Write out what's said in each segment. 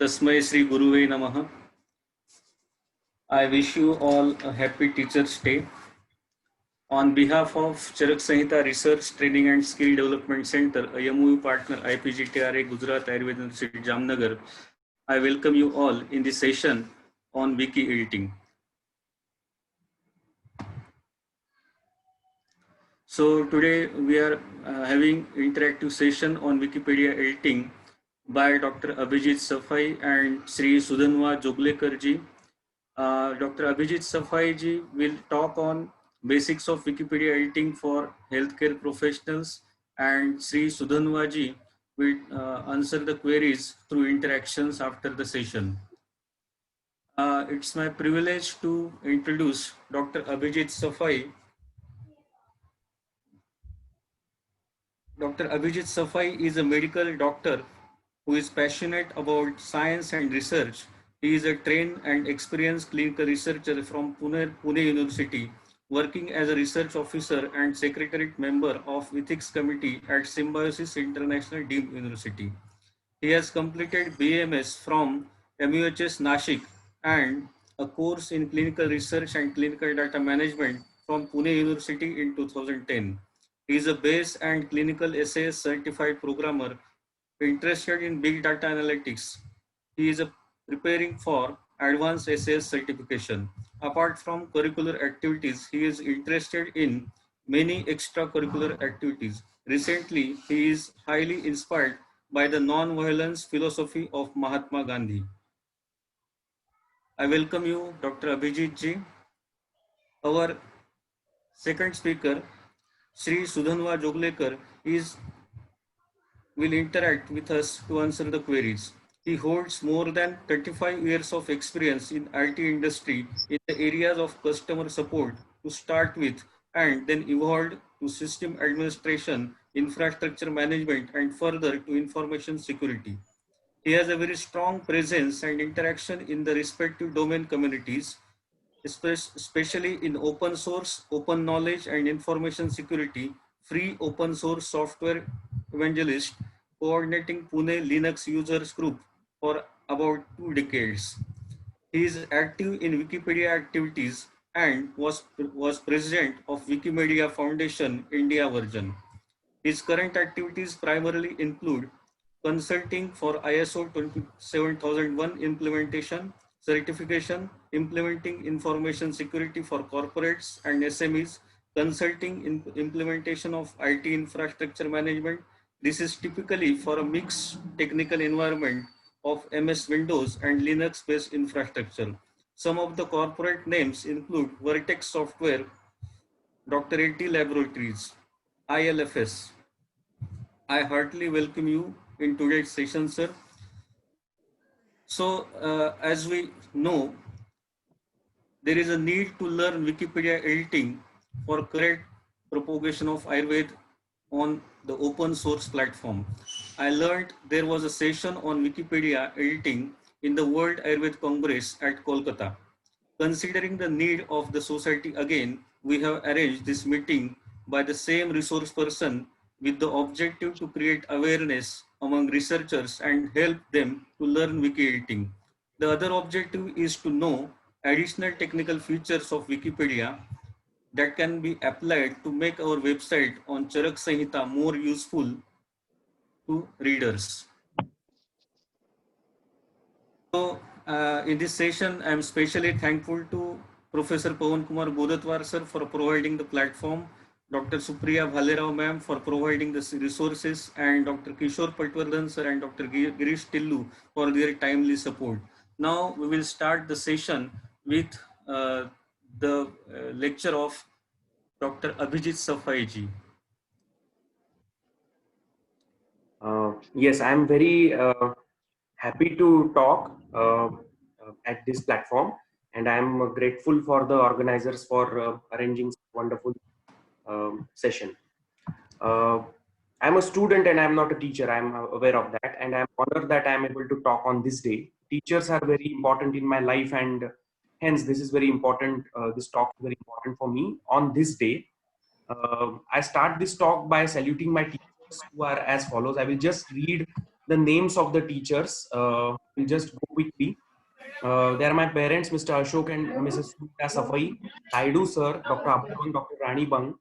Tasmai Sri Guruve Namaha. I wish you all a happy Teachers' Day. On behalf of Charak Sanhita Research, Training and Skill Development Center, a MOU partner IPGTRA Gujarat Ayurveda University Jamnagar, I welcome you all in this session on Wiki editing. So today we are having interactive session on Wikipedia editing by Dr. Abhijit Safai and Sri Sudhanwa Joglekar ji. Dr. Abhijit Safai ji will talk on basics of Wikipedia editing for healthcare professionals, and Sri Sudhanwa ji will answer the queries through interactions after the session. It's my privilege to introduce Dr. Abhijit Safai. Dr. Abhijit Safai is a medical doctor who is passionate about science and research. He is a trained and experienced clinical researcher from Pune University, working as a research officer and secretariat member of Ethics Committee at Symbiosis International Deemed University. He has completed BMS from MUHS Nashik and a course in clinical research and clinical data management from Pune University in 2010. He is a base and clinical SAS certified programmer interested in big data analytics. He is preparing for advanced SAS certification. Apart from curricular activities, he is interested in many extracurricular activities. Recently, he is highly inspired by the non-violence philosophy of Mahatma Gandhi. I welcome you, Dr. Abhijit ji. Our second speaker, Sri Sudhanwa Joglekar, will interact with us to answer the queries. He holds more than 35 years of experience in IT industry in the areas of customer support to start with, and then evolved to system administration, infrastructure management, and further to information security. He has a very strong presence and interaction in the respective domain communities, especially in open source, open knowledge and information security, free open source software evangelist, coordinating Pune Linux users group for about 2 decades. He is active in Wikipedia activities and was president of Wikimedia Foundation India version. His current activities primarily include consulting for ISO 27001 implementation, certification, implementing information security for corporates and SMEs, consulting in implementation of IT infrastructure management. This is typically for a mixed technical environment of MS Windows and Linux-based infrastructure. Some of the corporate names include Vertex Software, Dr. AT Laboratories, ILFS. I heartily welcome you in today's session, sir. So, as we know, there is a need to learn Wikipedia editing for correct propagation of Ayurveda on the open source platform. I learned there was a session on Wikipedia editing in the World Ayurveda Congress at Kolkata. Considering the need of the society again, we have arranged this meeting by the same resource person with the objective to create awareness among researchers and help them to learn wiki editing. The other objective is to know additional technical features of Wikipedia that can be applied to make our website on Charak Sanhita more useful to readers. So, in this session, I am especially thankful to Professor Pawan Kumar Godatwar sir for providing the platform, Dr. Supriya Bhalerao ma'am for providing the resources, and Dr. Kishore Patwardhan sir and Dr. Girish Tillu for their timely support. Now we will start the session with the lecture of Dr. Abhijit Safai ji. Yes, I'm very happy to talk at this platform, and I'm grateful for the organizers for arranging this wonderful session. I'm a student and I'm not a teacher. I'm aware of that, and I'm honored that I'm able to talk on this day. Teachers are very important in my life, and hence this is very important. This talk is very important for me on this day. I start this talk by saluting my teachers who are as follows. I will just read the names of the teachers. We'll just go quickly. They are my parents, Mr. Ashok and Mrs. Sunita Safai, Naidu sir, Dr. Abhang, Dr. Rani Bang,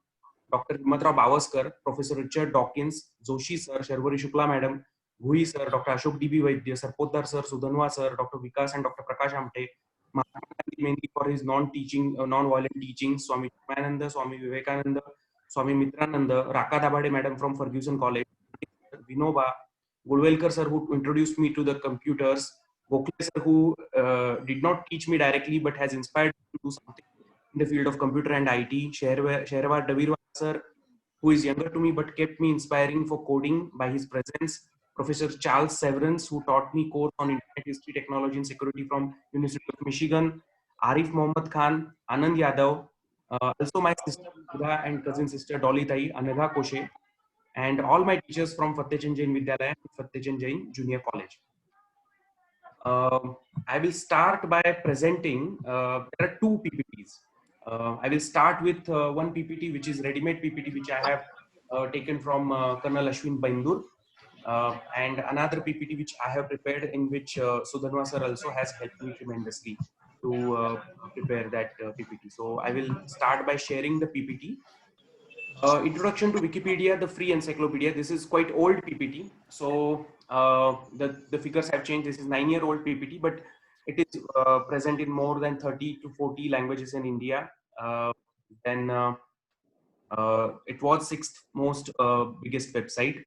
Dr. Himatrao Bavaskar, Professor Richard Dawkins, Joshi sir, Sharvari Shukla madam, Ghui sir, Dr. Ashok D.B. Vaidya, sir Poddar sir, Sudhanwa sir, Dr. Vikas and Dr. Prakash Amte, Mahatma Gandhi mainly for his non-teaching, non-violent teaching, Swami Ramananda, Swami Vivekananda, Swami Mitrananda, Raka Dabade madam from Ferguson College, Vinoba, Gulwelkar sir who introduced me to the computers, Gokhale sir who did not teach me directly but has inspired me to do something in the field of computer and IT, Sherwar Davirwala sir who is younger to me but kept me inspiring for coding by his presence, Professor Charles Severance who taught me course on internet history, technology and security from University of Michigan, Arif Mohammad Khan, Anand Yadav, also my sister Sudha and cousin sister Dolly Tai, Anagha Koshe, and all my teachers from Fateh Chand Jain Vidyalaya and Fateh Chand Jain Junior College. I will start by presenting. There are two PPTs. I will start with one PPT, which is ready-made PPT, which I have taken from Colonel Ashwin Baindur, and another PPT which I have prepared, in which Sudhanwa sir also has helped me tremendously to prepare that PPT. So I will start by sharing the PPT. Introduction to Wikipedia, the free encyclopedia. This is quite old PPT. So the figures have changed. This is 9-year-old PPT, but it is present in more than 30 to 40 languages in India. Then it was sixth most biggest website.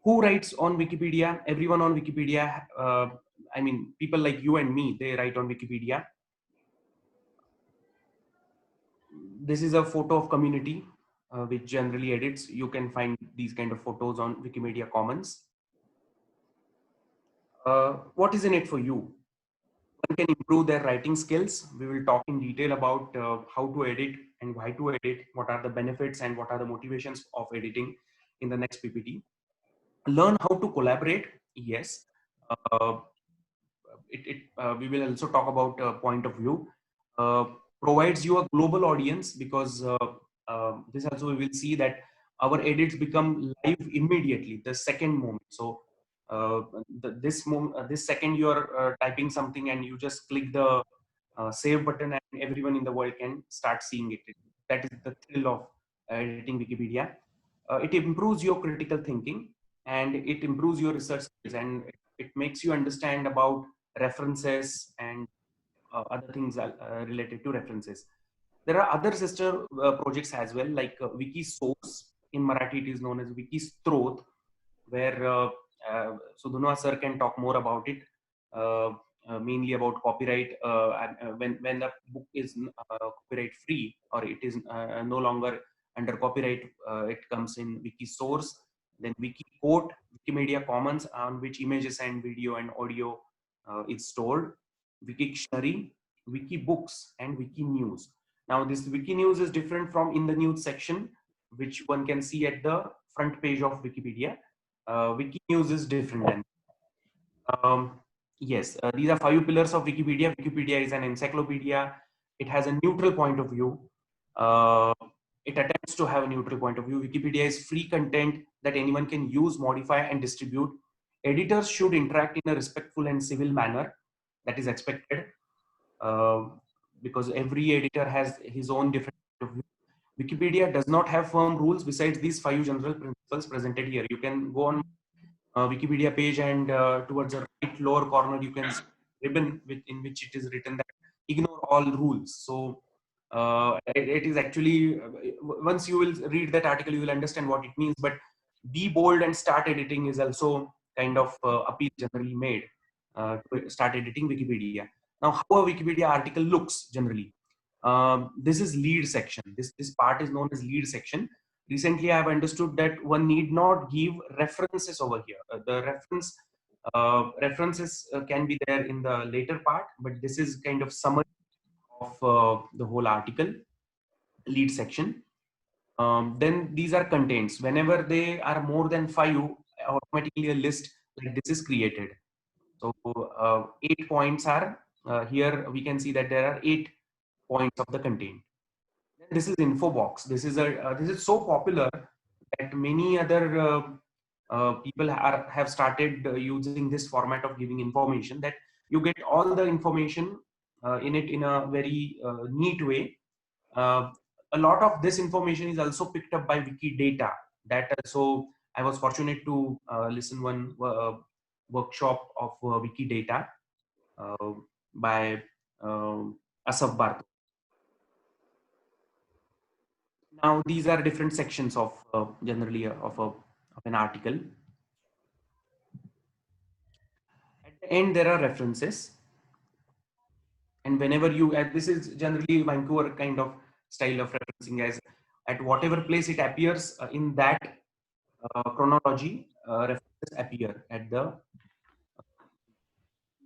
Who writes on Wikipedia? Everyone on Wikipedia. I mean, people like you and me, they write on Wikipedia. This is a photo of community which generally edits. You can find these kind of photos on Wikimedia Commons. What is in it for you? One can improve their writing skills. We will talk in detail about how to edit and why to edit, what are the benefits and what are the motivations of editing in the next PPT. Learn how to collaborate. Yes. We will also talk about point of view. Provides you a global audience, because this also we will see that our edits become live immediately the second moment. So this second you are typing something and you just click the save button and everyone in the world can start seeing it. That is the thrill of editing Wikipedia. It improves your critical thinking and it improves your research skills, and it makes you understand about references and other things related to references. There are other sister projects as well, like Wikisource. In Marathi, it is known as Wikistrot, where Sudhanwa sir can talk more about it, mainly about copyright. When the book is copyright free, or it is no longer under copyright, it comes in Wikisource. Then Wikiquote, Wikimedia Commons, on which images and video and audio is stored. Wikictionary, Wikibooks, and Wikinews. Now, this Wikinews is different from in the news section, which one can see at the front page of Wikipedia. Wikinews is different then. Yes, these are 5 pillars of Wikipedia. Wikipedia is an encyclopedia. It has a neutral point of view. It attempts to have a neutral point of view. Wikipedia is free content that anyone can use, modify, and distribute. Editors should interact in a respectful and civil manner. That is expected, because every editor has his own different point of view. Wikipedia does not have firm rules besides these 5 general principles presented here. You can go on Wikipedia page, and towards the right lower corner you can see a ribbon in which it is written that ignore all rules. So it is actually, once you will read that article, you will understand what it means. But be bold and start editing is also kind of appeal generally made to start editing Wikipedia. Now, how a Wikipedia article looks generally. This is lead section. This part is known as lead section. Recently, I have understood that one need not give references over here. The references can be there in the later part, but this is kind of summary of the whole article, lead section. Then these are contents. Whenever they are more than 5, automatically a list like this is created. So 8 points are here. We can see that there are 8 points of the content. This is info box. This is so popular that many other people have started using this format of giving information, that you get all the information in it in a very neat way. Uh, a lot of this information is also picked up by Wikidata. That so I was fortunate to listen one workshop of Wikidata by Asaf Bharti. Now these are different sections of generally of an article. At the end there are references, and whenever you this is generally Vancouver kind of style of referencing, as at whatever place it appears in that chronology, references appear at the.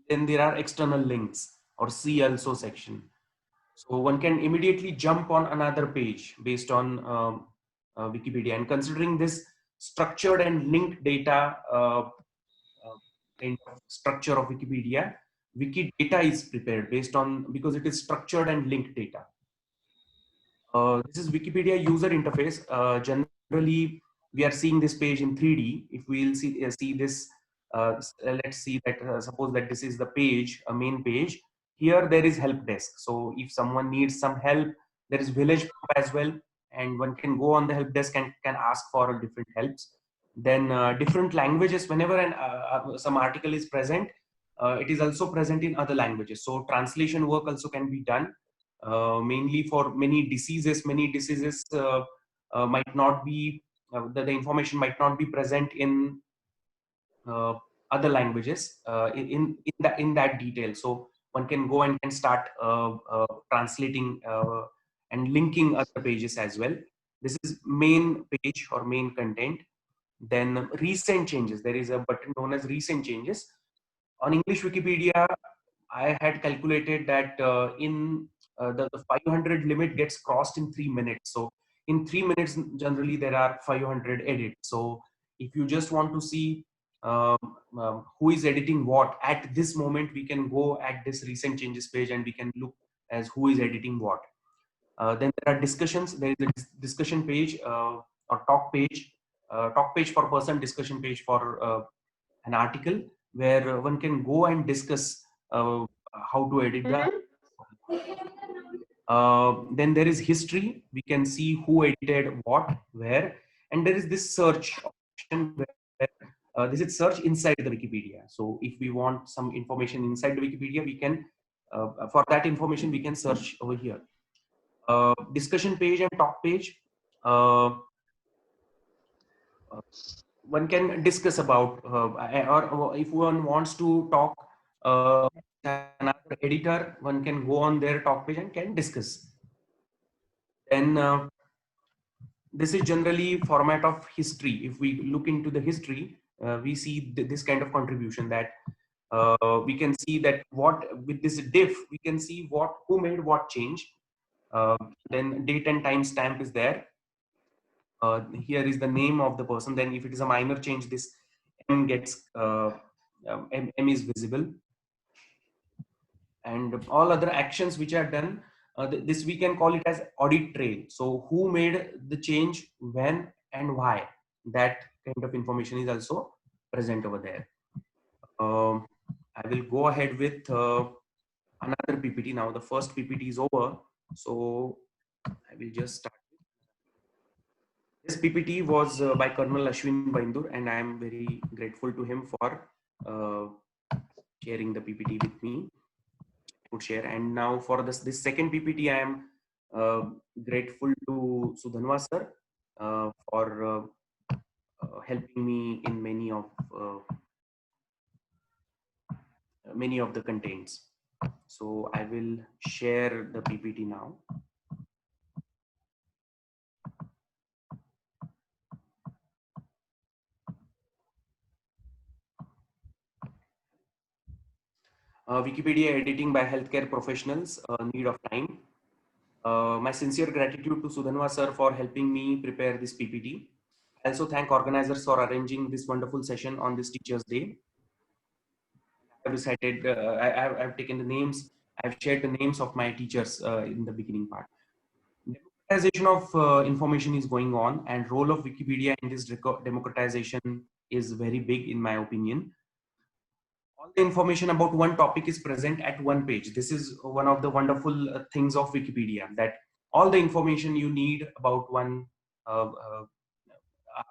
Then there are external links or see also section. So one can immediately jump on another page based on Wikipedia. And considering this structured and linked data kind of structure of Wikipedia, Wikidata is prepared based on, because it is structured and linked data. This is Wikipedia user interface. Generally, we are seeing this page in 3D. If we'll see this, let's see that suppose that this is the page, a main page. Here there is help desk. So if someone needs some help, there is village as well, and one can go on the help desk and can ask for different helps. Then different languages. Whenever some article is present, it is also present in other languages. So translation work also can be done. Mainly for many diseases. Many diseases might not be, the information might not be present in other languages in that detail. So one can go and can start translating and linking other pages as well. This is main page or main content. Then recent changes. There is a button known as recent changes. On English Wikipedia, I had calculated that the 500 limit gets crossed in 3 minutes. So in 3 minutes, generally there are 500 edits. So if you just want to see um, who is editing what at this moment, we can go at this recent changes page and we can look as who is editing what. Then there are discussions. There is a discussion page or talk page for person, discussion page for an article, where one can go and discuss how to edit the. Then there is history. We can see who edited what, where, and there is this search option where this is search inside the Wikipedia. So if we want some information inside the Wikipedia, we can for that information we can search over here. Discussion page and talk page. One can discuss about, or if one wants to talk another editor, one can go on their talk page and can discuss. Then this is generally format of history. If we look into the history, we see this kind of contribution, that we can see that what with this diff, we can see what who made what change. Then date and time stamp is there. Here is the name of the person. Then if it is a minor change, this M gets M is visible, and all other actions which are done, this we can call it as audit trail. So who made the change, when and why, that kind of information is also present over there. I will go ahead with another PPT now. The first PPT is over, so I will just start. This PPT was by Colonel Ashwin Baindur, and I am very grateful to him for sharing the PPT with me. Could share. And now for this second PPT, I am grateful to Sudhanva sir for helping me in many of the contents. So I will share the PPT now. Wikipedia editing by healthcare professionals, need of time. My sincere gratitude to Sudhanva sir for helping me prepare this PPT. I also thank organizers for arranging this wonderful session on this Teachers' Day. I've recited, I've taken the names, I've shared the names of my teachers in the beginning part. Democratization of information is going on, and role of Wikipedia in this democratization is very big in my opinion. All the information about one topic is present at one page. This is one of the wonderful things of Wikipedia, that all the information you need about one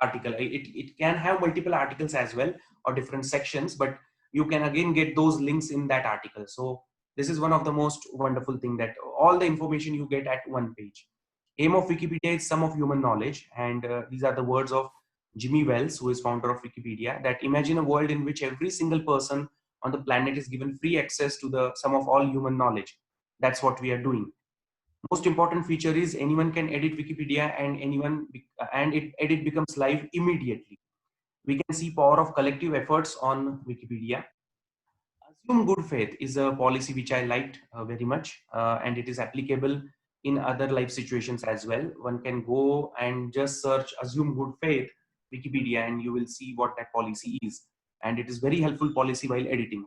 article, it can have multiple articles as well, or different sections, but you can again get those links in that article. So this is one of the most wonderful thing, that all the information you get at one page. Aim of Wikipedia is sum of human knowledge, and these are the words of Jimmy Wells, who is founder of Wikipedia, that imagine a world in which every single person on the planet is given free access to the sum of all human knowledge. That's what we are doing. Most important feature is anyone can edit Wikipedia, and edit becomes live immediately. We can see power of collective efforts on Wikipedia. Assume good faith is a policy which I liked very much, and it is applicable in other life situations as well. One can go and just search assume good faith Wikipedia, and you will see what that policy is. And it is very helpful policy while editing.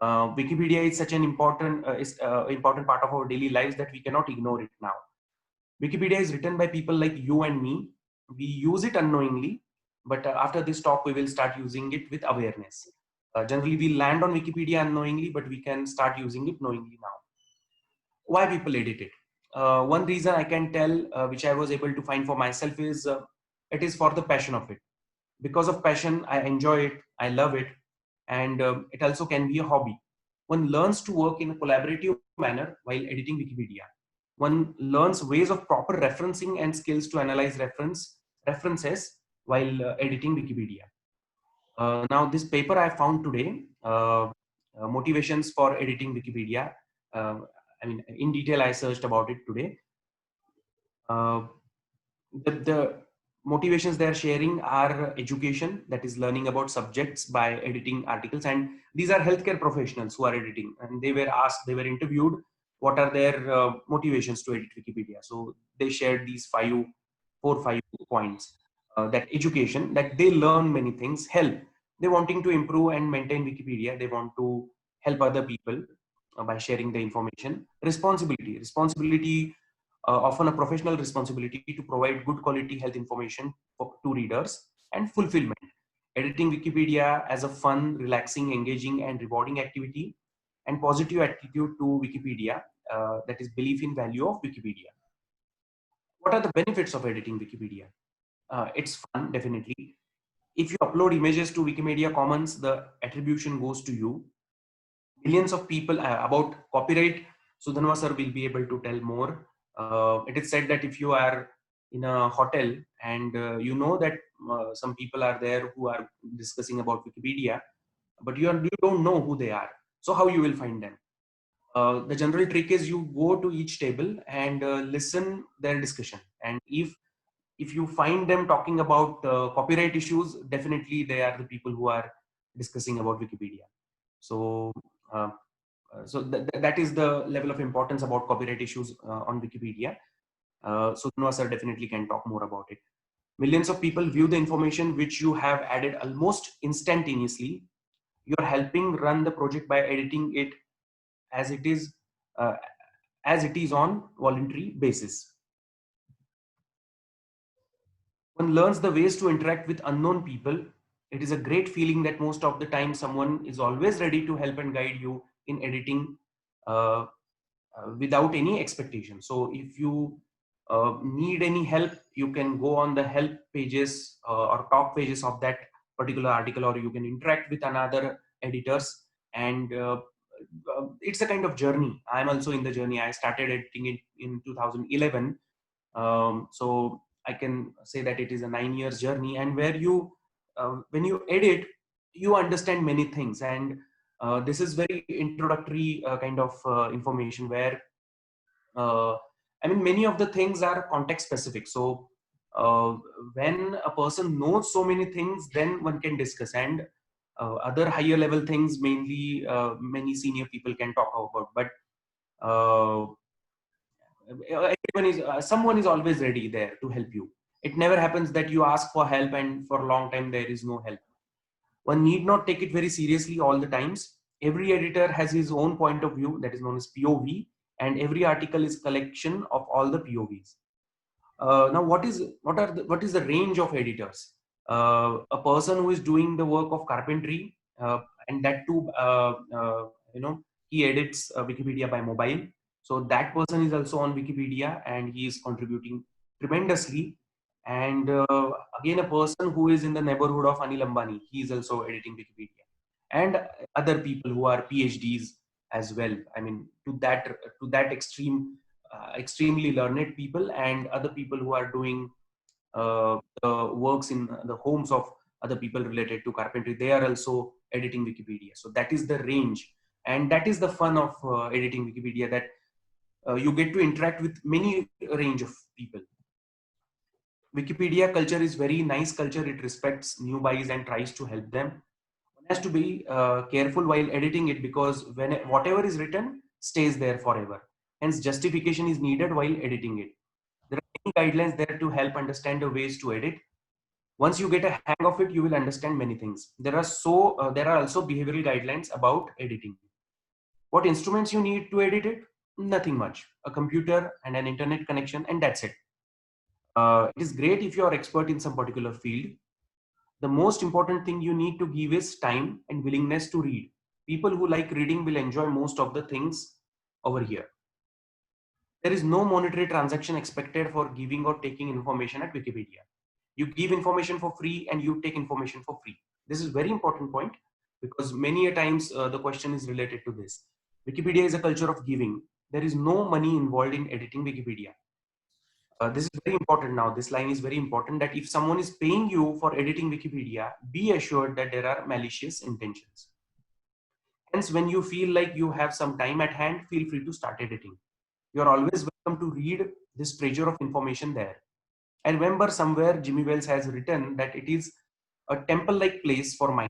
Wikipedia is such an important part of our daily lives that we cannot ignore it now. Wikipedia is written by people like you and me. We use it unknowingly, but after this talk, we will start using it with awareness. Generally, we land on Wikipedia unknowingly, but we can start using it knowingly now. Why people edit it? One reason I can tell, which I was able to find for myself, is it is for the passion of it. Because of passion, I enjoy it, I love it, and it also can be a hobby. One learns to work in a collaborative manner while editing Wikipedia. One learns ways of proper referencing and skills to analyze references while editing Wikipedia. Now, this paper I found today, motivations for editing Wikipedia. Uh, I mean, in detail, I searched about it today. Uh, the motivations they're sharing are education, that is learning about subjects by editing articles, and these are healthcare professionals who are editing, and they were interviewed what are their motivations to edit Wikipedia. So they shared these 5 points. That education, that they learn many things. Help, they wanting to improve and maintain Wikipedia, they want to help other people by sharing the information. Responsibility, often a professional responsibility to provide good quality health information to readers. And fulfillment, editing Wikipedia as a fun, relaxing, engaging, and rewarding activity. And positive attitude to Wikipedia, that is belief in value of Wikipedia. What are the benefits of editing Wikipedia? It's fun, definitely. If you upload images to Wikimedia Commons, the attribution goes to you. Millions of people, about copyright, Sudhanva sir will be able to tell more. It is said that if you are in a hotel and you know that some people are there who are discussing about Wikipedia, but you don't know who they are. So how you will find them? The general trick is you go to each table and listen their discussion. And if you find them talking about copyright issues, definitely they are the people who are discussing about Wikipedia. So uh, that is the level of importance about copyright issues on Wikipedia. Sudhanva sir definitely can talk more about it. Millions of people view the information which you have added almost instantaneously. You're helping run the project by editing it as it is uh, on voluntary basis. One learns the ways to interact with unknown people. It is a great feeling that most of the time someone is always ready to help and guide you in editing uh, without any expectation. So if you need any help, you can go on the help pages or talk pages of that particular article, or you can interact with another editors. And it's a kind of journey. I'm also in the journey. I started editing it in 2011. So I can say that it is a 9 years journey, and where you, when you edit, you understand many things. And this is very introductory kind of information where, I mean, many of the things are context specific. So uh, when a person knows so many things, then one can discuss. And other higher level things, mainly many senior people can talk about. But everyone is someone is always ready there to help you. It never happens that you ask for help and for a long time there is no help. One need not take it very seriously all the times. Every editor has his own point of view, that is known as POV, and every article is collection of all the POVs. Now what is the range of editors? a person who is doing the work of carpentry, and that too, he edits Wikipedia by mobile. So that person is also on Wikipedia and he is contributing tremendously. And again, a person who is in the neighborhood of Anil Ambani, he is also editing Wikipedia, and other people who are PhDs as well. I mean, to that extreme, extremely learned people, and other people who are doing the works in the homes of other people related to carpentry. They are also editing Wikipedia. So that is the range, and that is the fun of editing Wikipedia, that you get to interact with many range of people. Wikipedia culture is very nice culture. It respects newbies and tries to help them. One has to be careful while editing it, because when whatever is written stays there forever. Hence, justification is needed while editing it. There are many guidelines there to help understand the ways to edit. Once you get a hang of it, you will understand many things. There are also behavioral guidelines about editing. What instruments you need to edit it? Nothing much. A computer and an internet connection, and that's it. It is great if you are expert in some particular field. The most important thing you need to give is time and willingness to read. People who like reading will enjoy most of the things over here. There is no monetary transaction expected for giving or taking information at Wikipedia. You give information for free and you take information for free. This is very important point, because many a times the question is related to this. Wikipedia is a culture of giving. There is no money involved in editing Wikipedia. This is very important now. This line is very important, that if someone is paying you for editing Wikipedia, be assured that there are malicious intentions. Hence, when you feel like you have some time at hand, feel free to start editing. You are always welcome to read this treasure of information there. I remember somewhere Jimmy Wells has written that it is a temple-like place for mind.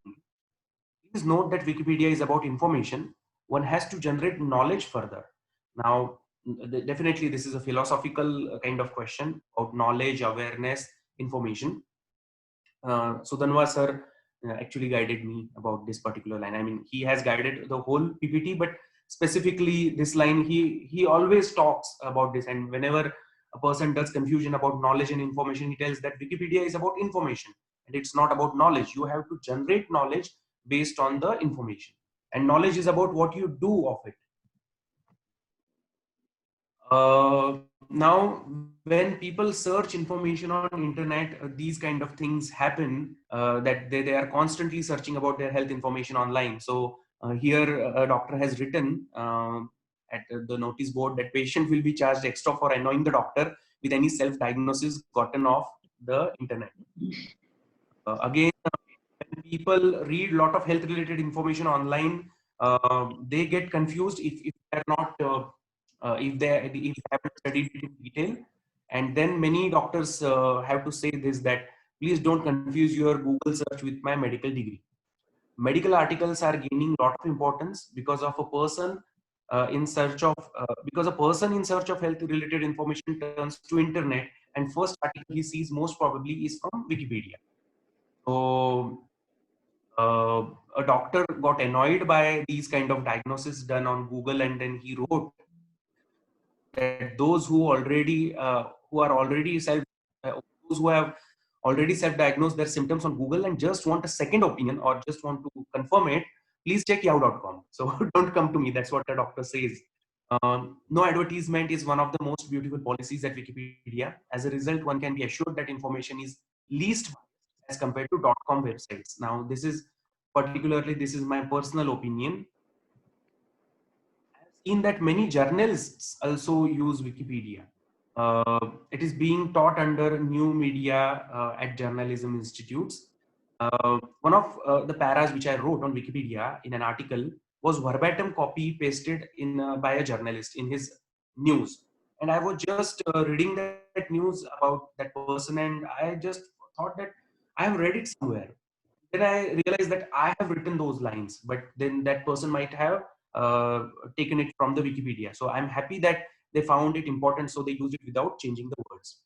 Please note that Wikipedia is about information. One has to generate knowledge further. Now, definitely this is a philosophical kind of question about knowledge, awareness, information. Sudanwa sir actually guided me about this particular line. I mean, he has guided the whole PPT, but specifically this line, he always talks about this. And whenever a person does confusion about knowledge and information, he tells that Wikipedia is about information and it's not about knowledge. You have to generate knowledge based on the information, and knowledge is about what you do of it. Now, when people search information on internet, these kind of things happen, that they are constantly searching about their health information online. So here a doctor has written at the notice board that patient will be charged extra for annoying the doctor with any self-diagnosis gotten off the internet. Again, when people read a lot of health related information online, they get confused if they're not if they haven't studied it in detail. And then many doctors have to say this, that please don't confuse your Google search with my medical degree. Medical articles are gaining a lot of importance because of a person because a person in search of health related information turns to internet, and first article he sees most probably is from Wikipedia. So a doctor got annoyed by these kind of diagnosis done on Google, and then he wrote that those who are already those who have already self-diagnosed their symptoms on Google and just want a second opinion or just want to confirm it, please check yahoo.com. So don't come to me. That's what the doctor says. No advertisement is one of the most beautiful policies at Wikipedia. As a result, one can be assured that information is least as compared to .com websites. Now, this is my personal opinion. I've seen that many journalists also use Wikipedia. It is being taught under new media at journalism institutes. One of the paras which I wrote on Wikipedia in an article was verbatim copy pasted in by a journalist in his news. And I was just reading that news about that person, and I just thought that I have read it somewhere. Then I realized that I have written those lines, but then that person might have uh, taken it from the Wikipedia. So I'm happy that they found it important, so they used it without changing the words.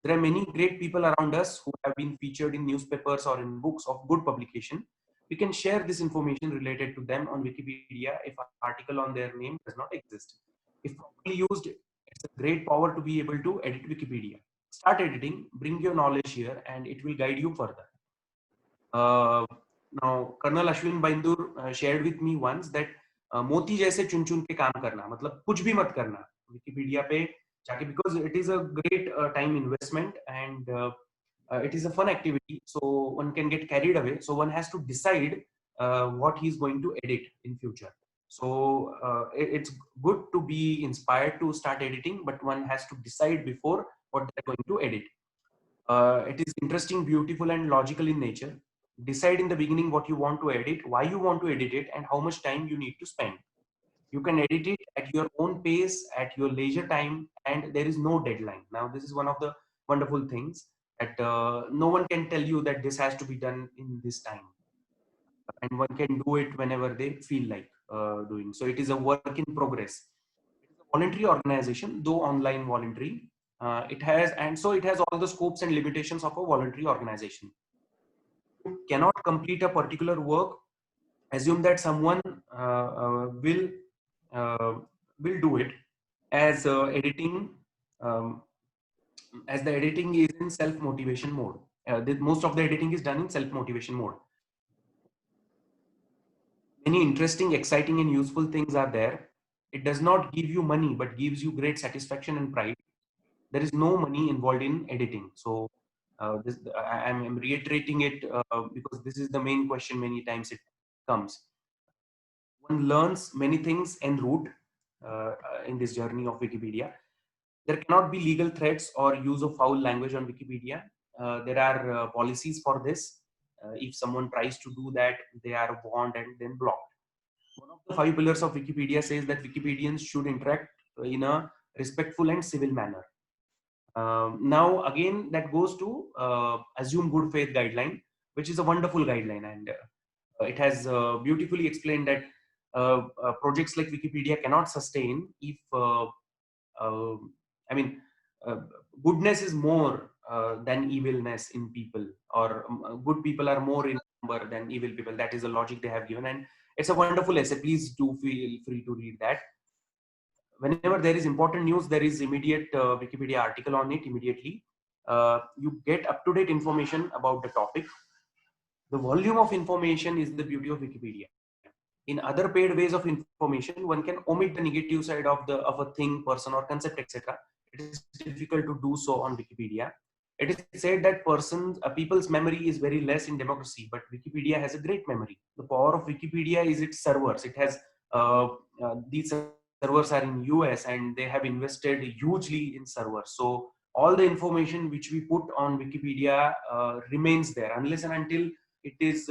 There are many great people around us who have been featured in newspapers or in books of good publication. We can share this information related to them on Wikipedia if an article on their name does not exist. If properly used, it's a great power to be able to edit Wikipedia. Start editing, bring your knowledge here, and it will guide you further. Uh, Now, Colonel Ashwin Baindur shared with me once that मोती जैसे चुन चुन के काम करना, मतलब कुछ भी मत करना विकिपीडिया पे जाके, because it is a great time investment, and it is a fun activity, so one can get carried away. So one has to decide what he's going to edit in future. So it's good to be inspired to start editing, but one has to decide before what they're going to edit. It is interesting, beautiful, and logical in nature. Decide in the beginning what you want to edit, why you want to edit it, and how much time you need to spend. You can edit it at your own pace, at your leisure time, and there is no deadline. Now, this is one of the wonderful things, that no one can tell you that this has to be done in this time, and one can do it whenever they feel like doing. So it is a work in progress. It is a voluntary organization, though online voluntary. It has all the scopes and limitations of a voluntary organization. You cannot complete a particular work. Assume that someone uh, will do it, as editing um, as the editing is in self motivation mode. Most of the editing is done in self motivation mode. Many interesting, exciting, and useful things are there. It does not give you money, but gives you great satisfaction and pride. There is no money involved in editing. So I'm reiterating it because this is the main question. Many times it comes. One learns many things en route in this journey of Wikipedia. There cannot be legal threats or use of foul language on Wikipedia. There are policies for this. If someone tries to do that, they are warned and then blocked. One of the 5 pillars of Wikipedia says that Wikipedians should interact in a respectful and civil manner. Now, again, that goes to assume good faith guideline, which is a wonderful guideline, and it has beautifully explained that projects like Wikipedia cannot sustain if uh, I mean, uh, goodness is more than evilness in people, or good people are more in number than evil people. That is the logic they have given, and it's a wonderful essay. Please do feel free to read that. Whenever there is important news, there is immediate Wikipedia article on it immediately. You get up to date information about the topic. The volume of information is the beauty of Wikipedia. In other paid ways of information, one can omit the negative side of a thing, person, or concept, etc. It is difficult to do so on Wikipedia. It is said that people's memory is very less in democracy, but Wikipedia has a great memory. The power of Wikipedia is its servers. It has these servers are in US, and they have invested hugely in servers. So all the information which we put on Wikipedia remains there unless and until it is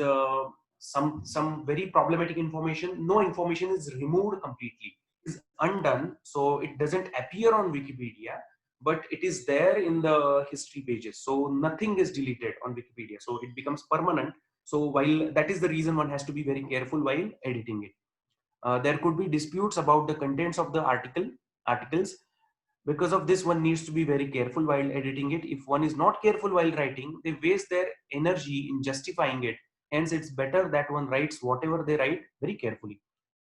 some very problematic information. No information is removed completely, is undone, so it doesn't appear on Wikipedia, but it is there in the history pages, so nothing is deleted on Wikipedia, so it becomes permanent. So while that is the reason one has to be very careful while editing it. There could be disputes about the contents of the articles. Because of this, one needs to be very careful while editing it. If one is not careful while writing, they waste their energy in justifying it. Hence, it's better that one writes whatever they write very carefully.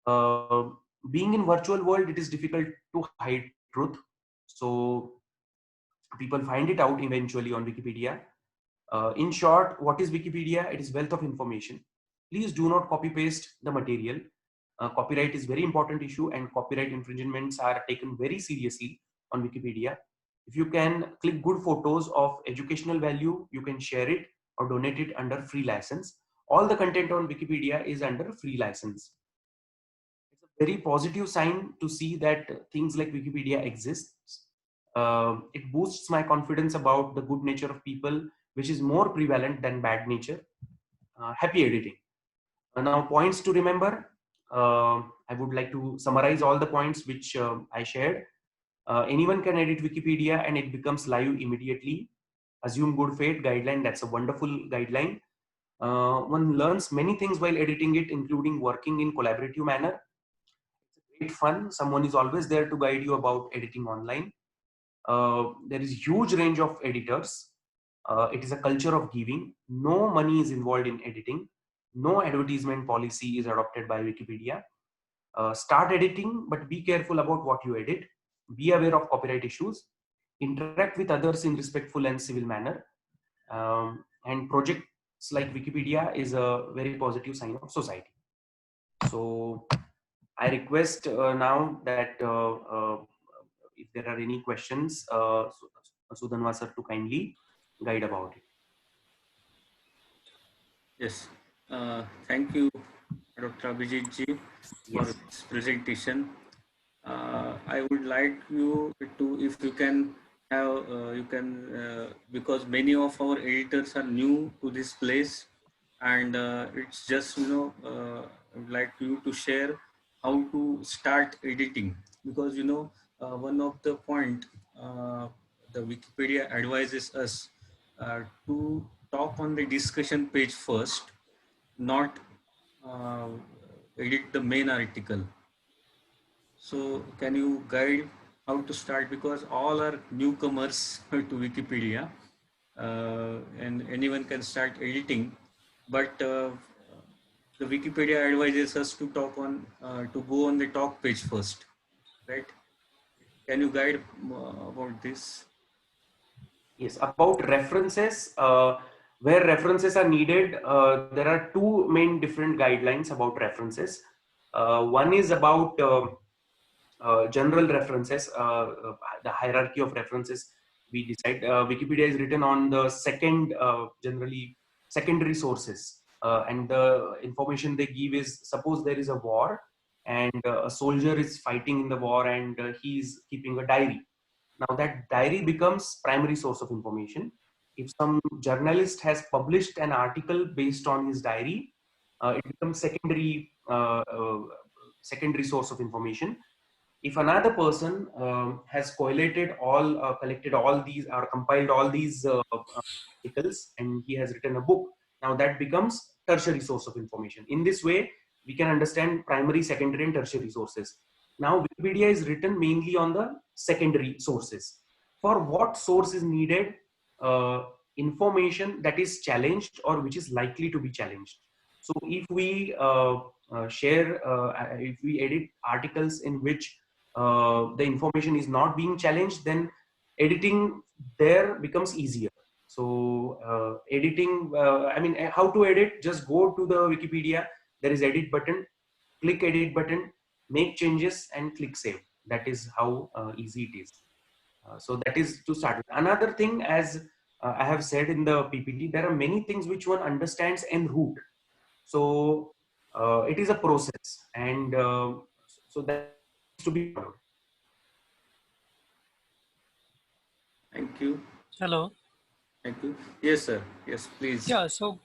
Uh, Being in virtual world, it is difficult to hide truth. So people find it out eventually on Wikipedia. In short, what is Wikipedia? It is wealth of information. Please do not copy paste the material. Copyright is very important issue, and copyright infringements are taken very seriously on Wikipedia. If you can click good photos of educational value, you can share it or donate it under free license. All the content on Wikipedia is under free license. It's a very positive sign to see that things like Wikipedia exists. It boosts my confidence about the good nature of people, which is more prevalent than bad nature. Happy editing. Now, points to remember. I would like to summarize all the points which I shared. Anyone can edit Wikipedia and it becomes live immediately. Assume good faith guideline. That's a wonderful guideline. One learns many things while editing it, including working in collaborative manner. It's great fun. Someone is always there to guide you about editing online. There is huge range of editors. It is a culture of giving. No money is involved in editing. No advertisement policy is adopted by Wikipedia. Start editing, but be careful about what you edit. Be aware of copyright issues. Interact with others in respectful and civil manner. And project like Wikipedia is a very positive sign of society. So I request now that if there are any questions, Sudhanva sir to kindly guide about it. Yes. Thank you, Dr. Abhijit ji, for Yes. this presentation. I would like you to, if you can have, because many of our editors are new to this place, and it's just, I would like you to share how to start editing, because, one of the point the Wikipedia advises us to talk on the discussion page first, not uh, edit the main article. So can you guide how to start? Because all are newcomers to Wikipedia, and anyone can start editing. But the Wikipedia advises us to to go on the talk page first, right? Can you guide about this? Yes, about references, where references are needed, there are two main different guidelines about references. One is about general references, the hierarchy of references we decide. Wikipedia is written on the generally secondary sources, and the information they give is, suppose there is a war and a soldier is fighting in the war and he is keeping a diary. Now that diary becomes primary source of information. If some journalist has published an article based on his diary, it becomes secondary source of information. If another person has collected all these or compiled all these articles and he has written a book, now that becomes tertiary source of information. In this way, we can understand primary, secondary, and tertiary sources. Now, Wikipedia is written mainly on the secondary sources. For what source is needed? Information that is challenged or which is likely to be challenged. So, if we edit articles in which the information is not being challenged, then editing there becomes easier. So how to edit? Just go to the Wikipedia. There is edit button. Click edit button. Make changes and click save. That is how easy it is. So that is to start with. Another thing, as I have said in the PPT, there are many things which one understands en route. So it is a process, and so that needs to be followed. Thank you. Hello. Thank you. Yes, sir. Yes, please. Yeah, so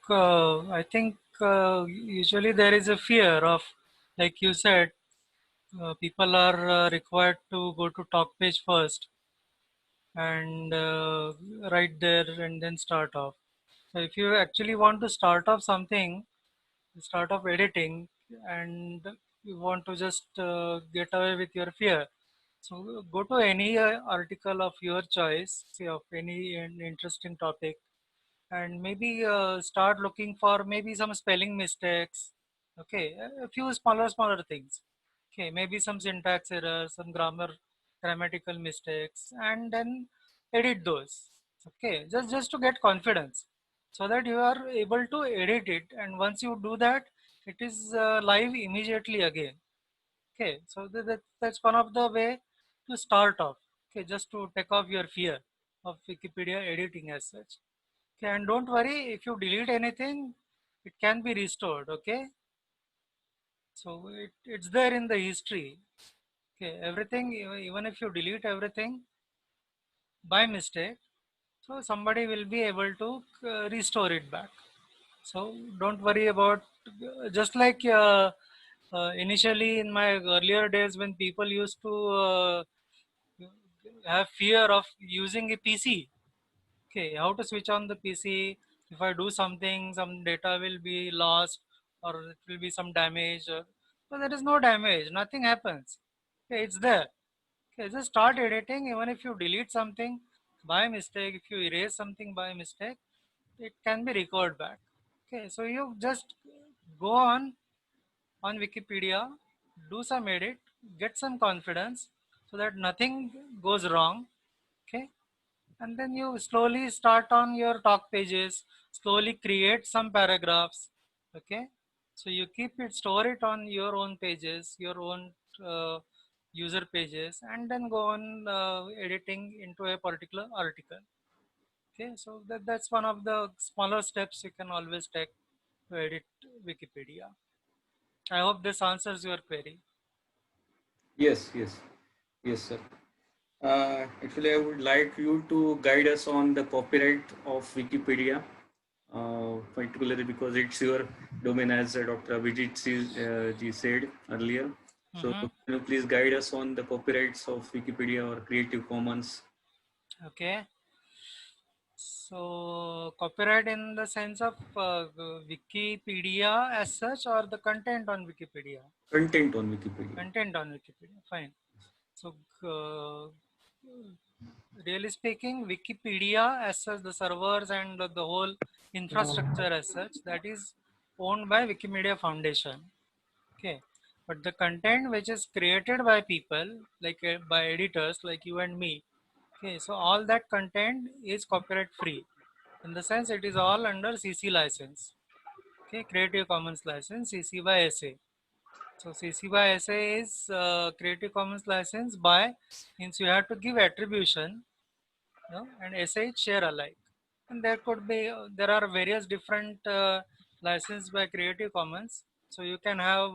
I think usually there is a fear of, like you said, people are required to go to talk page first and write there and then start off. So if you actually want to start off something, start off editing, and you want to just get away with your fear, so go to any article of your choice, say of any interesting topic, and maybe start looking for maybe some spelling mistakes. Okay, a few smaller things. Okay, maybe some syntax errors, some grammatical mistakes, and then edit those. Okay, just to get confidence, so that you are able to edit it, and once you do that, it is live immediately again. Okay, so that's one of the way to start off. Okay, just to take off your fear of Wikipedia editing as such. Okay, and don't worry, if you delete anything, it can be restored. Okay, so it's there in the history. Okay, everything, even if you delete everything by mistake, so somebody will be able to restore it back. So don't worry about, just like initially in my earlier days when people used to have fear of using a PC. Okay, how to switch on the PC? If I do something, some data will be lost, or it will be some damage. So there is no damage, nothing happens. Okay, it's there. Okay, just start editing. Even if you delete something by mistake, if you erase something by mistake, it can be recovered back. Okay, so you just go on Wikipedia, do some edit, get some confidence, so that nothing goes wrong. Okay, and then you slowly start on your talk pages, slowly create some paragraphs. Okay, so you keep it, store it on your own pages, your own user pages, and then go on editing into a particular article. Okay, so that's one of the smaller steps you can always take to edit Wikipedia. I hope this answers your query. Yes, yes, yes, sir. Actually, I would like you to guide us on the copyright of Wikipedia, particularly because it's your domain, as Dr. Abhijit ji said earlier. So, Mhm. can you please guide us on the copyrights of Wikipedia or Creative Commons? Okay, so copyright in the sense of Wikipedia as such, or the content on Wikipedia? Content on Wikipedia. Content on Wikipedia, fine. So, really speaking, Wikipedia as such, the servers and the whole infrastructure as such, that is owned by Wikimedia Foundation. Okay, but the content which is created by people, like by editors like you and me, okay, so all that content is copyright free. In the sense, it is all under CC license. Okay, Creative Commons license, CC by SA. So CC by SA is Creative Commons license by, means you have to give attribution, you know, and SA is share alike. And there could be, there are various different license by Creative Commons. So you can have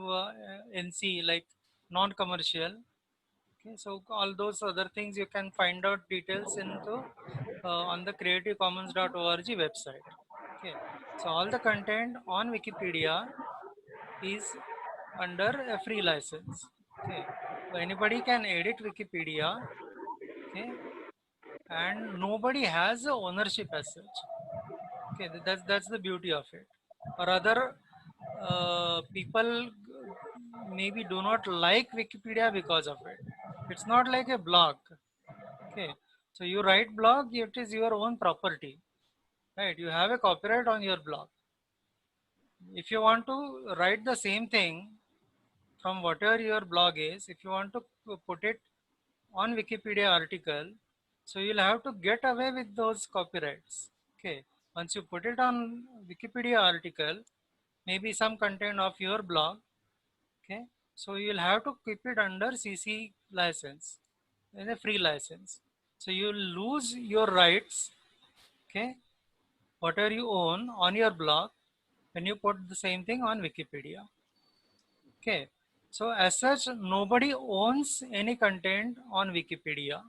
NC, like non-commercial. Okay, so all those other things you can find out details into on the creativecommons.org website. Okay, so all the content on Wikipedia is under a free license. Okay, so anybody can edit Wikipedia. Okay, and nobody has a ownership as such. Okay, that's the beauty of it. Or other people maybe do not like Wikipedia because of it. It's not like a blog. Okay, so you write blog, it is your own property, right? You have a copyright on your blog. If you want to write the same thing from whatever your blog is, if you want to put it on Wikipedia article, so you'll have to get away with those copyrights. Okay, once you put it on Wikipedia article, maybe some content of your blog, okay, so you'll have to keep it under CC license, in a free license. So you lose your rights, okay, whatever you own on your blog when you put the same thing on Wikipedia. Okay, so as such, nobody owns any content on Wikipedia.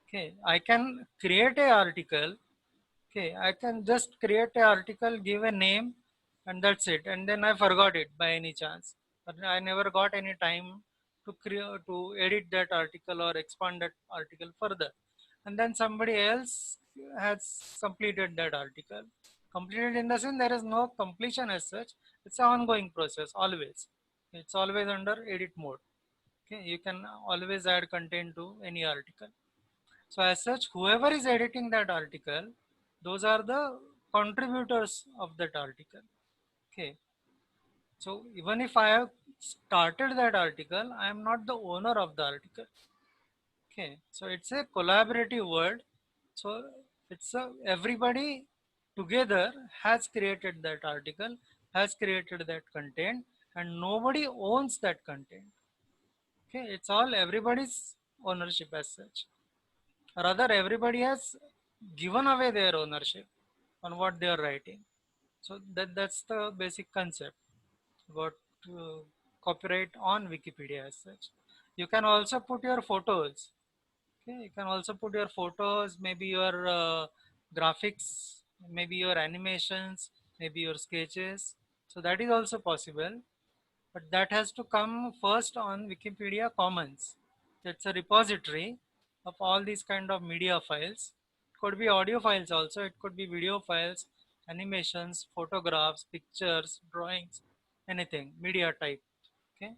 Okay, I can create a article. Okay, I can just create an article, give a name, and that's it. And then I forgot it by any chance. But I never got any time to create, to edit that article or expand that article further. And then somebody else has completed that article. Completed in the sense there is no completion as such. It's an ongoing process always. It's always under edit mode. Okay, you can always add content to any article. So as such, whoever is editing that article, those are the contributors of that article. Okay. So even if I have started that article, I am not the owner of the article. Okay. So it's a collaborative world. So it's everybody together has created that article, has created that content, and nobody owns that content. Okay. It's all everybody's ownership as such. Rather, everybody has given away their ownership on what they are writing. So that's the basic concept about copyright on Wikipedia as such. You can also put your photos. Okay, you can also put your photos, maybe your graphics, maybe your animations, maybe your sketches. So that is also possible, but that has to come first on Wikipedia Commons. It's a repository of all these kind of media files. It could be audio files also, it could be video files, animations, photographs, pictures, drawings, anything, media type. Okay,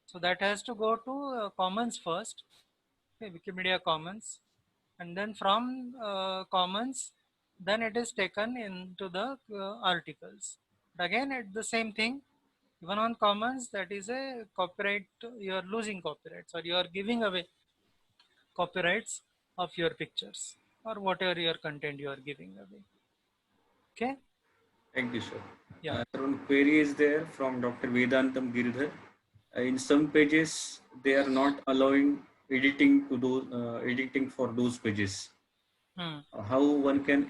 so that has to go to Commons first, okay, Wikimedia Commons, and then from Commons, then it is taken into the articles. But again, it's the same thing. Even on Commons, that is a copyright, you are losing copyrights or you are giving away copyrights of your pictures or whatever your content you are giving away. Okay. Thank you, sir. Yeah. One query is there from Dr. Vedantam Giridhar. In some pages, they are not allowing editing to those editing for those pages. Hmm. How one can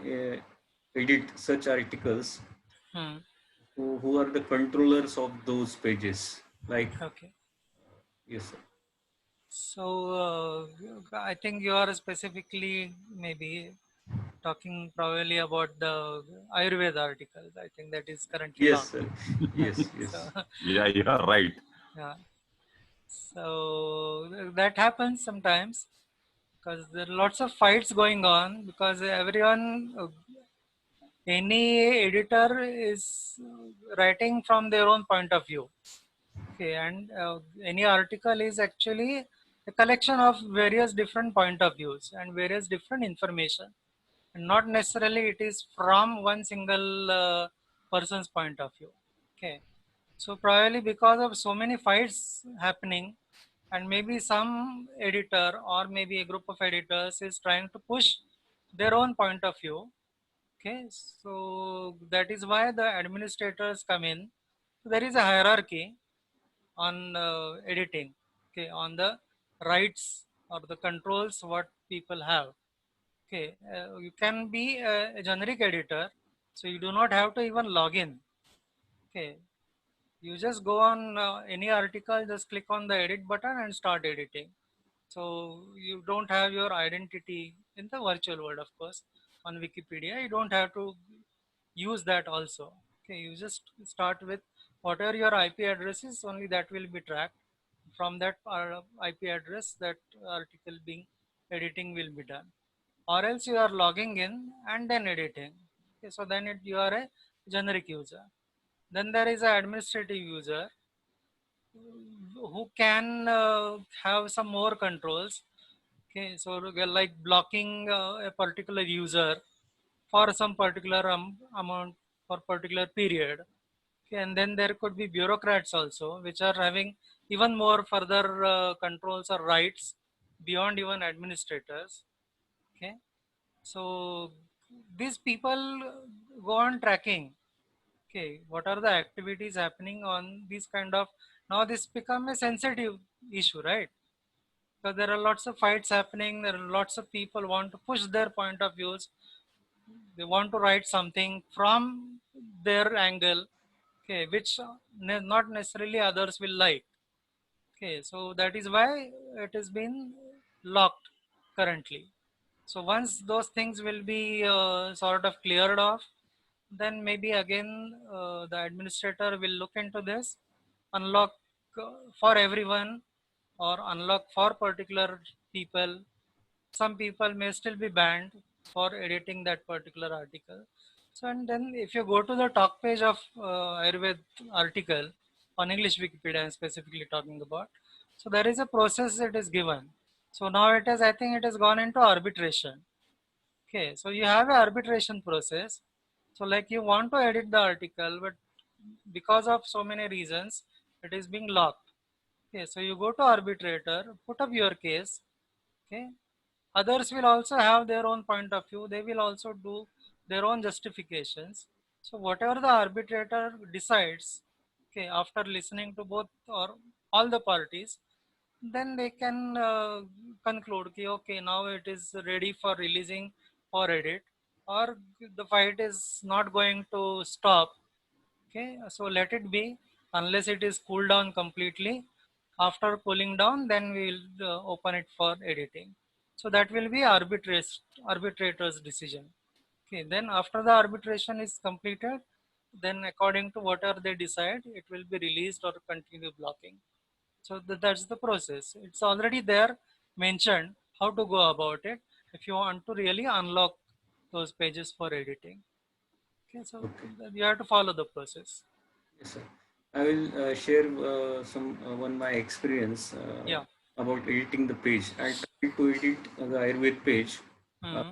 edit such articles? Hmm. Who are the controllers of those pages? Like, Okay. yes, sir. So I think you are specifically maybe talking probably about the Ayurveda articles. I think that is currently Yes, locked. sir. Yes, So yes. Yeah, you are right. yeah. So that happens sometimes because there are lots of fights going on because everyone, any editor is writing from their own point of view. Okay, and any article is actually a collection of various different point of views and various different information, and not necessarily it is from one single person's point of view. Okay, so probably because of so many fights happening, and maybe some editor or maybe a group of editors is trying to push their own point of view. Okay, so that is why the administrators come in. So there is a hierarchy on editing, okay, on the rights or the controls what people have. Okay, you can be a generic editor, so you do not have to even log in. Okay, you just go on any article, just click on the edit button and start editing. So you don't have your identity in the virtual world, of course. On Wikipedia, you don't have to use that also. Okay, you just start with whatever your IP address is, only that will be tracked. From that IP address, that article being editing will be done. Or else you are logging in and then editing. Okay, so then you are a generic user. Then there is an administrative user who can have some more controls. Okay, so like blocking a particular user for some particular amount for particular period. Okay, and then there could be bureaucrats also, which are having even more further controls or rights beyond even administrators. Okay, so these people go on tracking. Okay, what are the activities happening on these kind of, now this become a sensitive issue, right? Because there are lots of fights happening, there are lots of people want to push their point of views, they want to write something from their angle, okay, which not necessarily others will like. Okay, so that is why it has been locked currently. So once those things will be sort of cleared off, then maybe again the administrator will look into this, unlock for everyone or unlock for particular people. Some people may still be banned for editing that particular article. So and then if you go to the talk page of Ayurved article on English Wikipedia, I'm specifically talking about. So there is a process that is given. So now it has, I think it has gone into arbitration. Okay, so you have an arbitration process. So like you want to edit the article, but because of so many reasons, it is being locked. Okay, so you go to arbitrator, put up your case. Okay, others will also have their own point of view. They will also do their own justifications. So whatever the arbitrator decides, okay, after listening to both or all the parties, then they can conclude कि okay, now it is ready for releasing for edit, or the fight is not going to stop. Okay, so let it be unless it is cooled down completely. After cooling down, then we will open it for editing. So that will be arbitrator's decision. Okay, then after the arbitration is completed, then according to whatever they decide, it will be released or continue blocking. So that's the process. It's already there mentioned how to go about it if you want to really unlock those pages for editing. Okay, so Okay. you have to follow the process. Yes, sir. I will share some one my experience Yeah. about editing the page. I tried to edit the Ayurved page Hmm.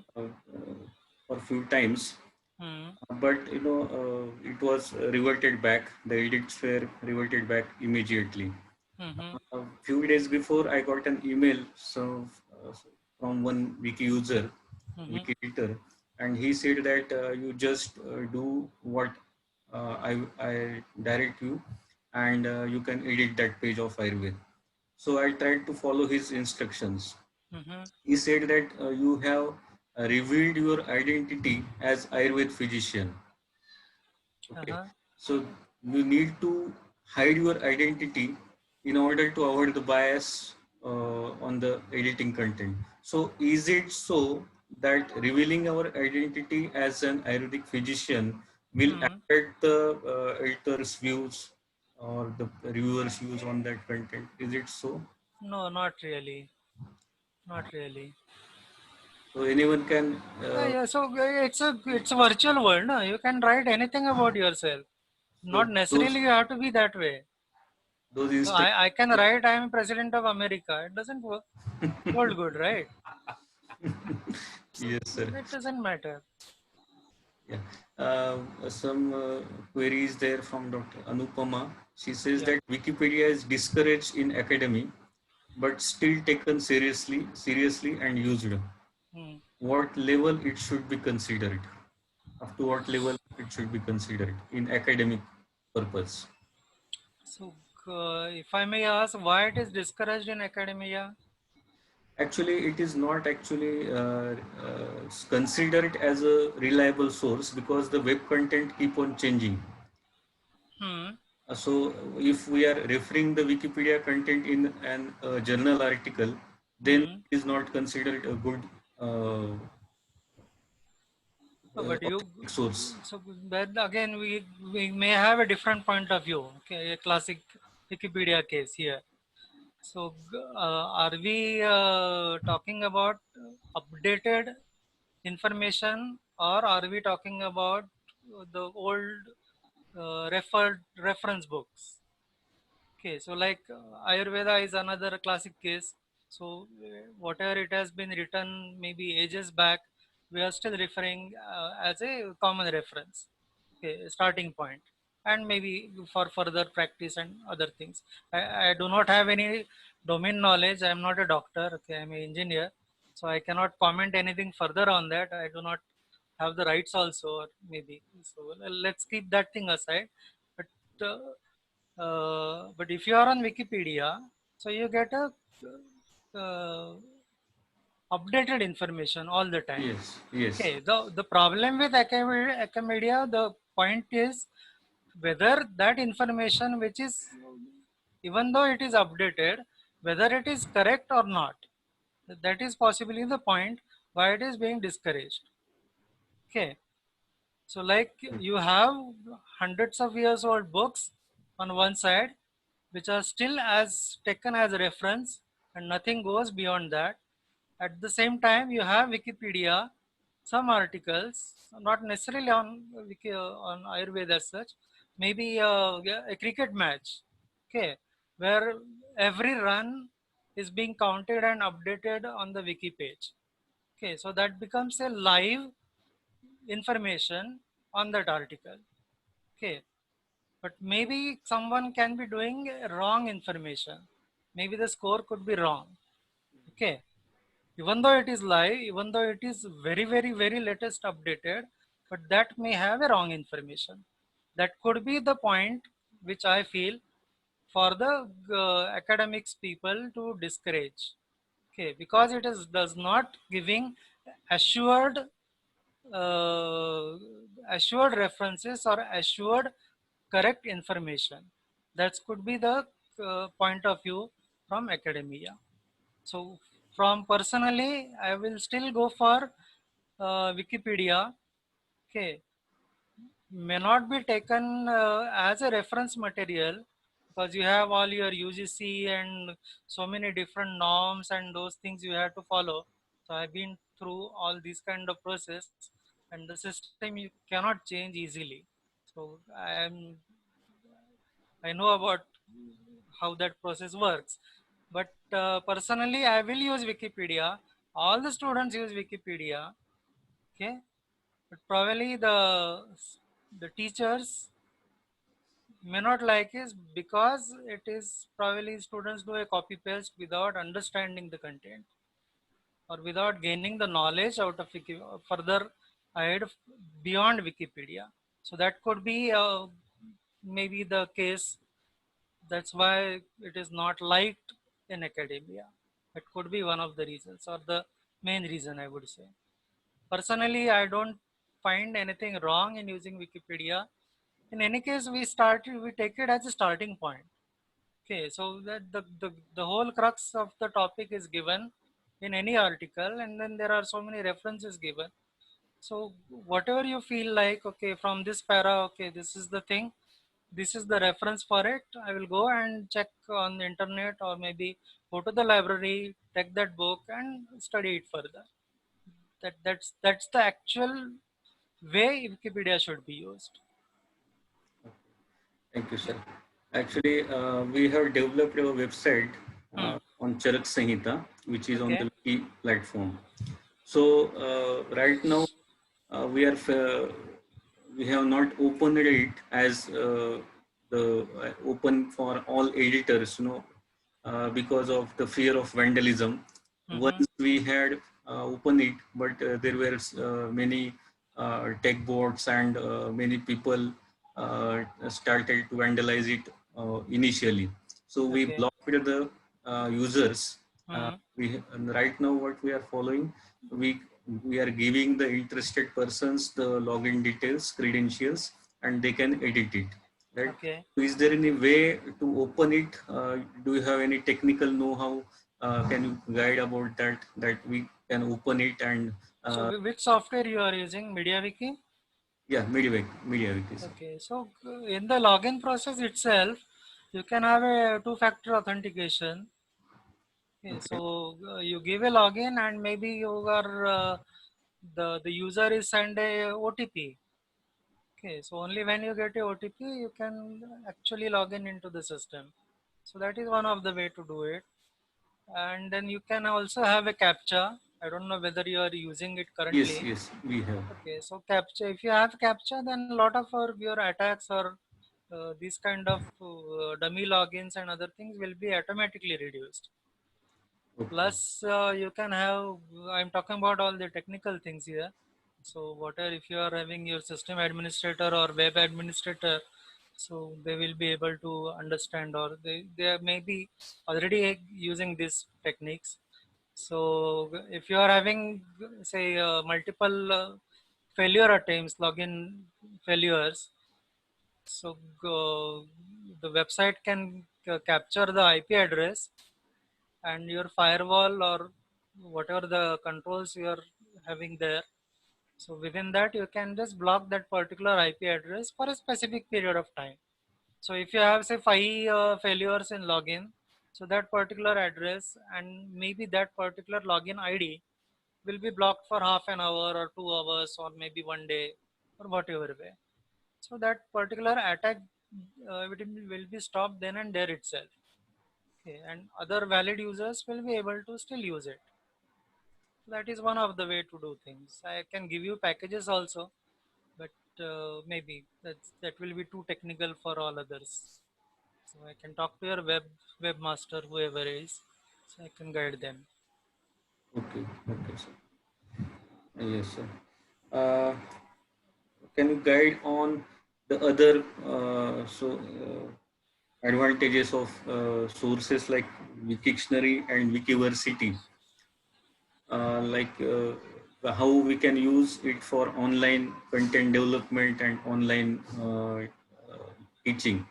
for few times, Hmm. but it was reverted back. The edits were reverted back immediately. Hmm. A few days before, I got an email from one wiki user, Hmm. wiki editor, and he said that you just do what I direct you, and you can edit that page of Ayurved. So I tried to follow his instructions. Mm-hmm. He said that you have revealed your identity as Ayurved physician. Okay, Uh-huh. so you need to hide your identity in order to avoid the bias on the editing content. So is it so that revealing our identity as an Ayurvedic physician will Hmm. affect the editor's views or the reviewer's views on that content? Is it so? No, not really. Not really. So anyone can Yeah, so it's a virtual world, no? You can write anything about yourself. so Not necessarily you have to be that way. those So instructions. I can write I am president of America. It doesn't hold good, right? So Yes, sir. it doesn't matter. Yeah. Some queries there from Dr. Anupama. She says Yeah. that Wikipedia is discouraged in academy, but still taken seriously and used. Hmm. What level it should be considered? Up to what level it should be considered in academic purpose? So if I may ask, why it is discouraged in academia? Actually, it is not actually considered as a reliable source because the web content keep on changing. Hmm. So if we are referring the Wikipedia content in an journal article, then Hmm. it is not considered a good uh, No, but you, authentic source. so but again, we may have a different point of view. Okay, a classic Wikipedia case here. So are we talking about updated information, or are we talking about the old referred reference books? Okay, so like Ayurveda is another classic case. So whatever it has been written maybe ages back, we are still referring as a common reference. Okay, starting point, and maybe for further practice and other things. I do not have any domain knowledge. I am not a doctor. Okay, I am an engineer, so I cannot comment anything further on that. I do not have the rights also, or maybe. So let's keep that thing aside. But but if you are on Wikipedia, so you get a uh, updated information all the time. Yes, yes, Okay, the problem with Wikimedia, the point is whether that information which is, even though it is updated, whether it is correct or not. That is possibly the point why it is being discouraged. Okay, so like you have hundreds of years old books on one side, which are still as taken as a reference, and nothing goes beyond that. At the same time, you have Wikipedia, some articles, not necessarily on on Ayurveda as such, maybe yeah, a cricket match, okay, where every run is being counted and updated on the wiki page. Okay, so that becomes a live information on that article. Okay, but maybe someone can be doing wrong information. Maybe the score could be wrong. Okay, even though it is live, even though it is very, very, very latest updated, but that may have a wrong information. That could be the point which I feel for the academics people to discourage. Okay, because it is does not giving assured uh, assured references or assured correct information. That could be the point of view from academia. So from personally, I will still go for Wikipedia. Okay, may not be taken as a reference material because you have all your UGC and so many different norms and those things you have to follow. So I've been through all these kind of process, and the system you cannot change easily. So I know about how that process works. But personally, I will use Wikipedia. All the students use Wikipedia. Okay, but probably the teachers may not like it because it is probably students do a copy paste without understanding the content or without gaining the knowledge out of further ahead beyond Wikipedia. So that could be maybe the case. That's why it is not liked in academia. It could be one of the reasons, or the main reason, I would say. Personally, I don't find anything wrong in using Wikipedia. In any case, we take it as a starting point. Okay, so that the whole crux of the topic is given in any article, and then there are so many references given. So whatever you feel like, okay, from this para, okay, this is the thing, this is the reference for it. I will go and check on the internet, or maybe go to the library, take that book and study it further. That's the actual way Wikipedia should be used. Thank you, Yeah. sir. Actually, we have developed a website Hmm. on Charak Sanhita, which is on Okay. the Wiki platform. So right now we are we have not opened it as the open for all editors, because of the fear of vandalism. Mm-hmm. Once we had opened it, but there were many tech bots and many people started to vandalize it initially. So we Okay. blocked the users. Hmm. And right now what we are following, we we are giving the interested persons the login details, credentials, and they can edit it. Right? Okay. So is there any way to open it? Do you have any technical know-how? Can you guide about that? That we can open it and So which software you are using? MediaWiki? yeah, MediaWiki, sir. Okay. So in the login process itself, you can have a two-factor authentication. Okay. Okay. So you give a login, and maybe you are the user is send a OTP. Okay. So only when you get a OTP, you can actually log in into the system. So that is one of the way to do it. And then you can also have a captcha. I don't know whether you are using it Yes, currently. yes, we have. Okay, so captcha. If you have captcha, then a lot of your attacks or these kind of dummy logins and other things will be automatically reduced. Okay. Plus, you can have. I'm talking about all the technical things here. So, whatever if you are having your system administrator or web administrator, so they will be able to understand, or they may be already using these techniques. So, if you are having say multiple failure attempts, login failures, so the website can capture the IP address, and your firewall or whatever the controls you are having there. So within that, you can just block that particular IP address for a specific period of time. So if you have say five failures in login, so that particular address and maybe that particular login ID will be blocked for half an hour or 2 hours or maybe one day or whatever way. So that particular attack will be stopped then and there itself. Okay, and other valid users will be able to still use it. That is one of the way to do things. I can give you packages also, but maybe that will be too technical for all others. So I can talk to your webmaster, whoever is, so I can guide them. Okay. Okay, sir. Yes, sir. Uh, can you guide on the other advantages of sources like Wiktionary and Wikiversity, how we can use it for online content development and online teaching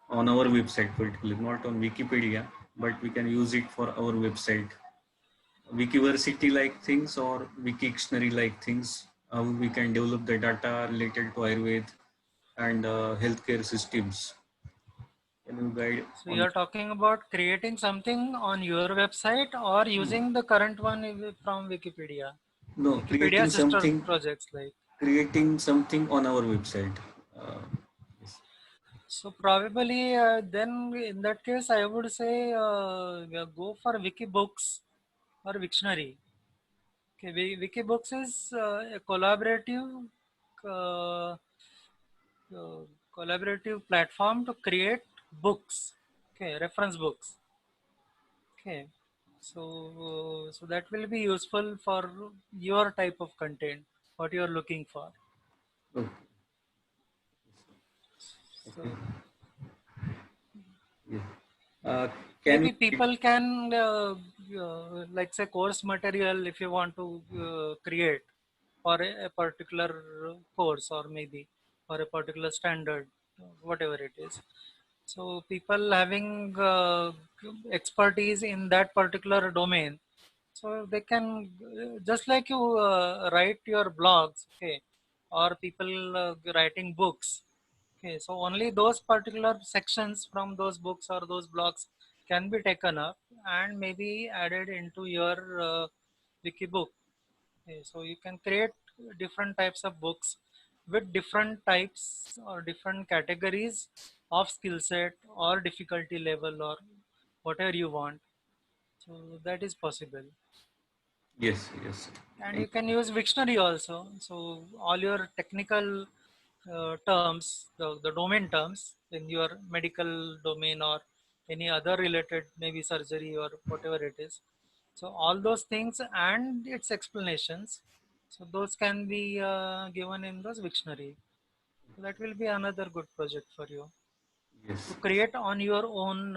on our website, particularly not on Wikipedia, but we can use it for our website. Wikiversity like things or Wiktionary like things, how we can develop the data related to Ayurveda and healthcare systems. Can you guide So you on are talking about creating something on your website or using the current one from Wikipedia. no Wikipedia sister projects like. creating something on our website? Uh, yes. So probably then in that case I would say go for Wikibooks or Wiktionary. Okay, Wikibooks is a uh, uh, collaborative platform to create books. Okay, reference books. Okay, so so that will be useful for your type of content, what you are looking for. Okay. So Yeah. Can maybe we, people can like say course material if you want to create for a particular course or maybe for a particular standard, whatever it is. So people having expertise in that particular domain, so they can just like you write your blogs, okay, or people writing books. Okay, so only those particular sections from those books or those blogs can be taken up and maybe added into your wiki book. Okay, so you can create different types of books with different types or different categories of skill set or difficulty level or whatever you want. So that is possible. yes, yes. And you Thank can use Wiktionary also. So all your technical terms, the domain terms in your medical domain or any other related, maybe surgery or whatever it is. So all those things and its explanations. So those can be given in those Wiktionary. So that will be another good project for you to yes. create on your own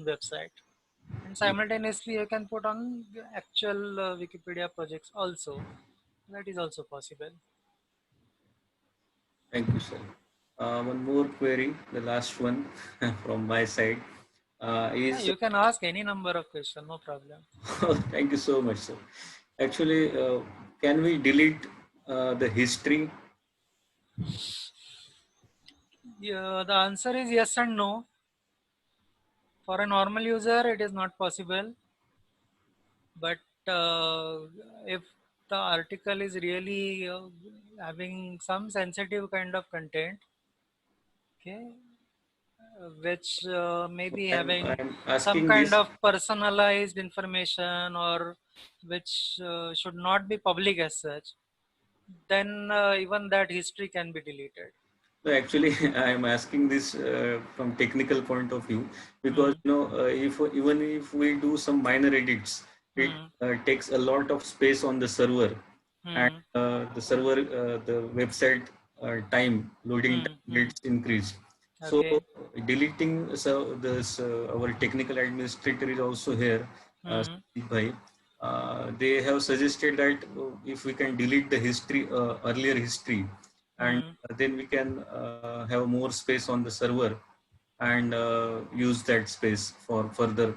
website. And Yes. simultaneously you can put on the actual Wikipedia projects also. That is also possible. Thank you, sir. One more query, the last one from my side Yeah, is you can ask any number of questions, no problem. thank you so much, sir. Actually, can we delete the history? Yeah, the answer is yes and no. For a normal user, it is not possible. But if the article is really having some sensitive kind of content, okay, which may So be having I'm some asking kind this. of personalized information or which should not be public as such, then even that history can be deleted. No, actually, I am asking this from technical point of view because Hmm. if even if we do some minor edits, it Hmm. takes a lot of space on the server, and Hmm. the website time loading Hmm. time Hmm. gets increased. So Okay. deleting, so this our technical administrator is also here, Hmm. Sandeep Bhai. They have suggested that if we can delete the history, earlier history, and Hmm. then we can have more space on the server and use that space for further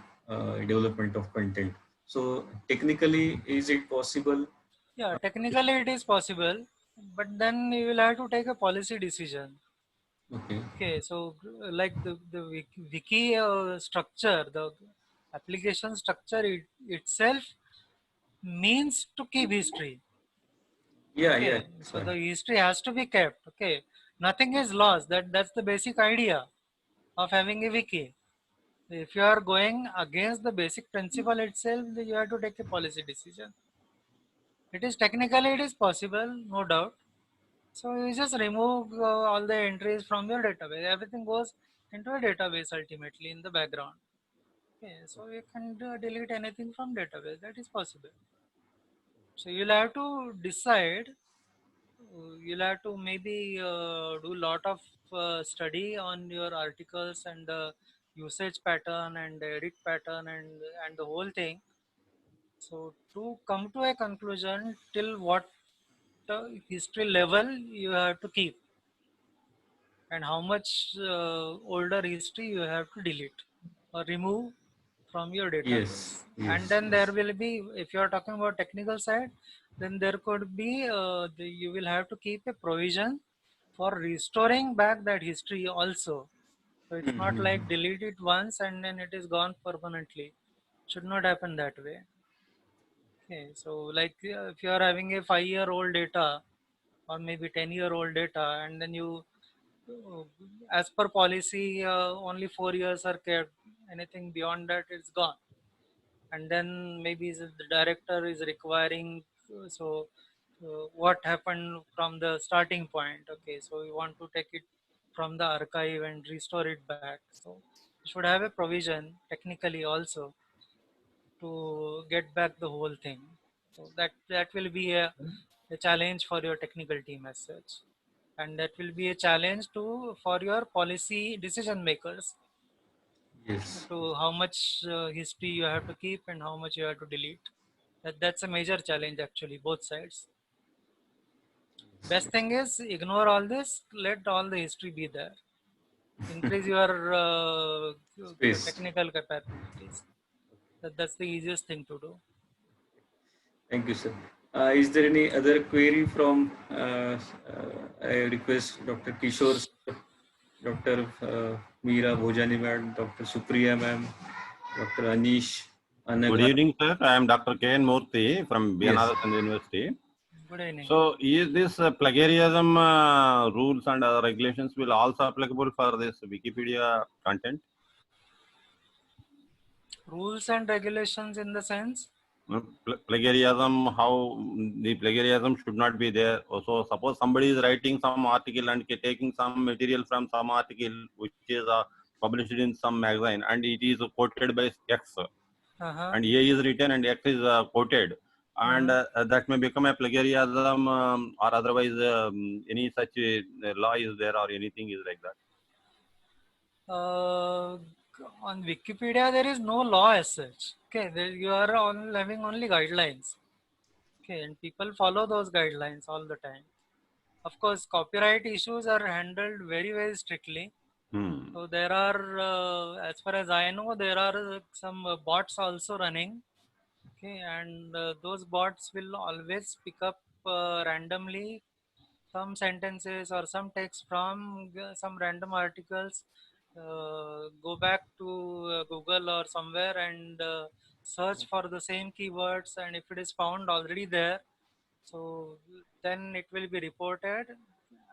development of content. So technically, is it possible? Yeah, technically it is possible, but then you will have to take a policy decision. Okay. Okay, so like the wiki structure, the application structure itself means to keep history. Yeah, yeah, Okay, that's so fine. the history has to be kept. Okay, nothing is lost. That's the basic idea of having a wiki. If you are going against the basic principle itself, then you have to take a policy decision. It is technically it is possible, no doubt. So you just remove all the entries from your database. Everything goes into a database ultimately in the background. Okay, so you can delete anything from database. That is possible. So you'll have to decide. You'll have to maybe do lot of study on your articles and the usage pattern and the edit pattern and the whole thing. So to come to a conclusion till what history level you have to keep and how much older history you have to delete or remove from your database. Yes, And yes, then there yes. will be, if you are talking about technical side, then there could be you will have to keep a provision for restoring back that history also. So it's not Mm-hmm. like delete it once and then it is gone permanently. Should not happen that way. Okay, so like if you are having a 5-year-old data or maybe 10-year-old data, and then you uh, as per policy, only 4 years are kept. Anything beyond that is gone. And then maybe the director is requiring. What happened from the starting point? Okay, so we want to take it from the archive and restore it back. So you should have a provision technically also to get back the whole thing. So that will be a challenge for your technical team as such. and that will be a challenge to for your policy decision makers Yes. to how much history you have to keep and how much you have to delete. That's a major challenge actually, both sides. Best thing is ignore all this, let all the history be there. Increase your Space. technical capabilities. That's the easiest thing to do. Thank you, sir. Is there any other query from, I request Dr. Kishore, sir, Dr. Meera Bhojani ma'am, Dr. Supriya ma'am, Dr. Anish, Good Anagha. evening, sir. I am Dr. K.N. Murthy from Yes. Banaras University. Good evening. So, is this plagiarism rules and other regulations will also applicable for this Wikipedia content? Rules and regulations in the sense? Plagiarism, how the plagiarism should not be there. So, suppose somebody is writing some article and taking some material from some article which is published in some magazine and it is quoted by X. And A is written and X is quoted, and that may become a plagiarism or otherwise any such law is there or anything is like that. On Wikipedia, there is no law as such. Okay, you are all having only guidelines. Okay, and people follow those guidelines all the time. Of course, copyright issues are handled very, very strictly. So there are, as far as I know, there are some bots also running. Okay, and those bots will always pick up randomly some sentences or some text from some random articles, go back to Google or somewhere and search for the same keywords, and if it is found already there, so then it will be reported,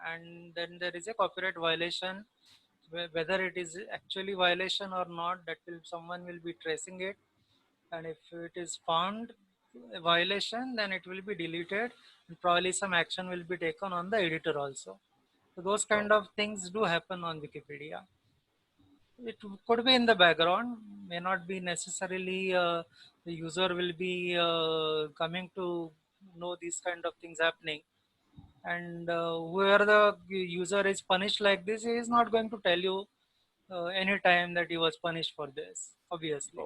and then there is a copyright violation. Whether it is actually violation or not, that will someone will be tracing it, and if it is found a violation, then it will be deleted and probably some action will be taken on the editor also. So those kind of things do happen on Wikipedia. It could be in the background, may not be necessarily the user will be coming to know these kind of things happening, and where the user is punished like this, he is not going to tell you any time that he was punished for this, obviously.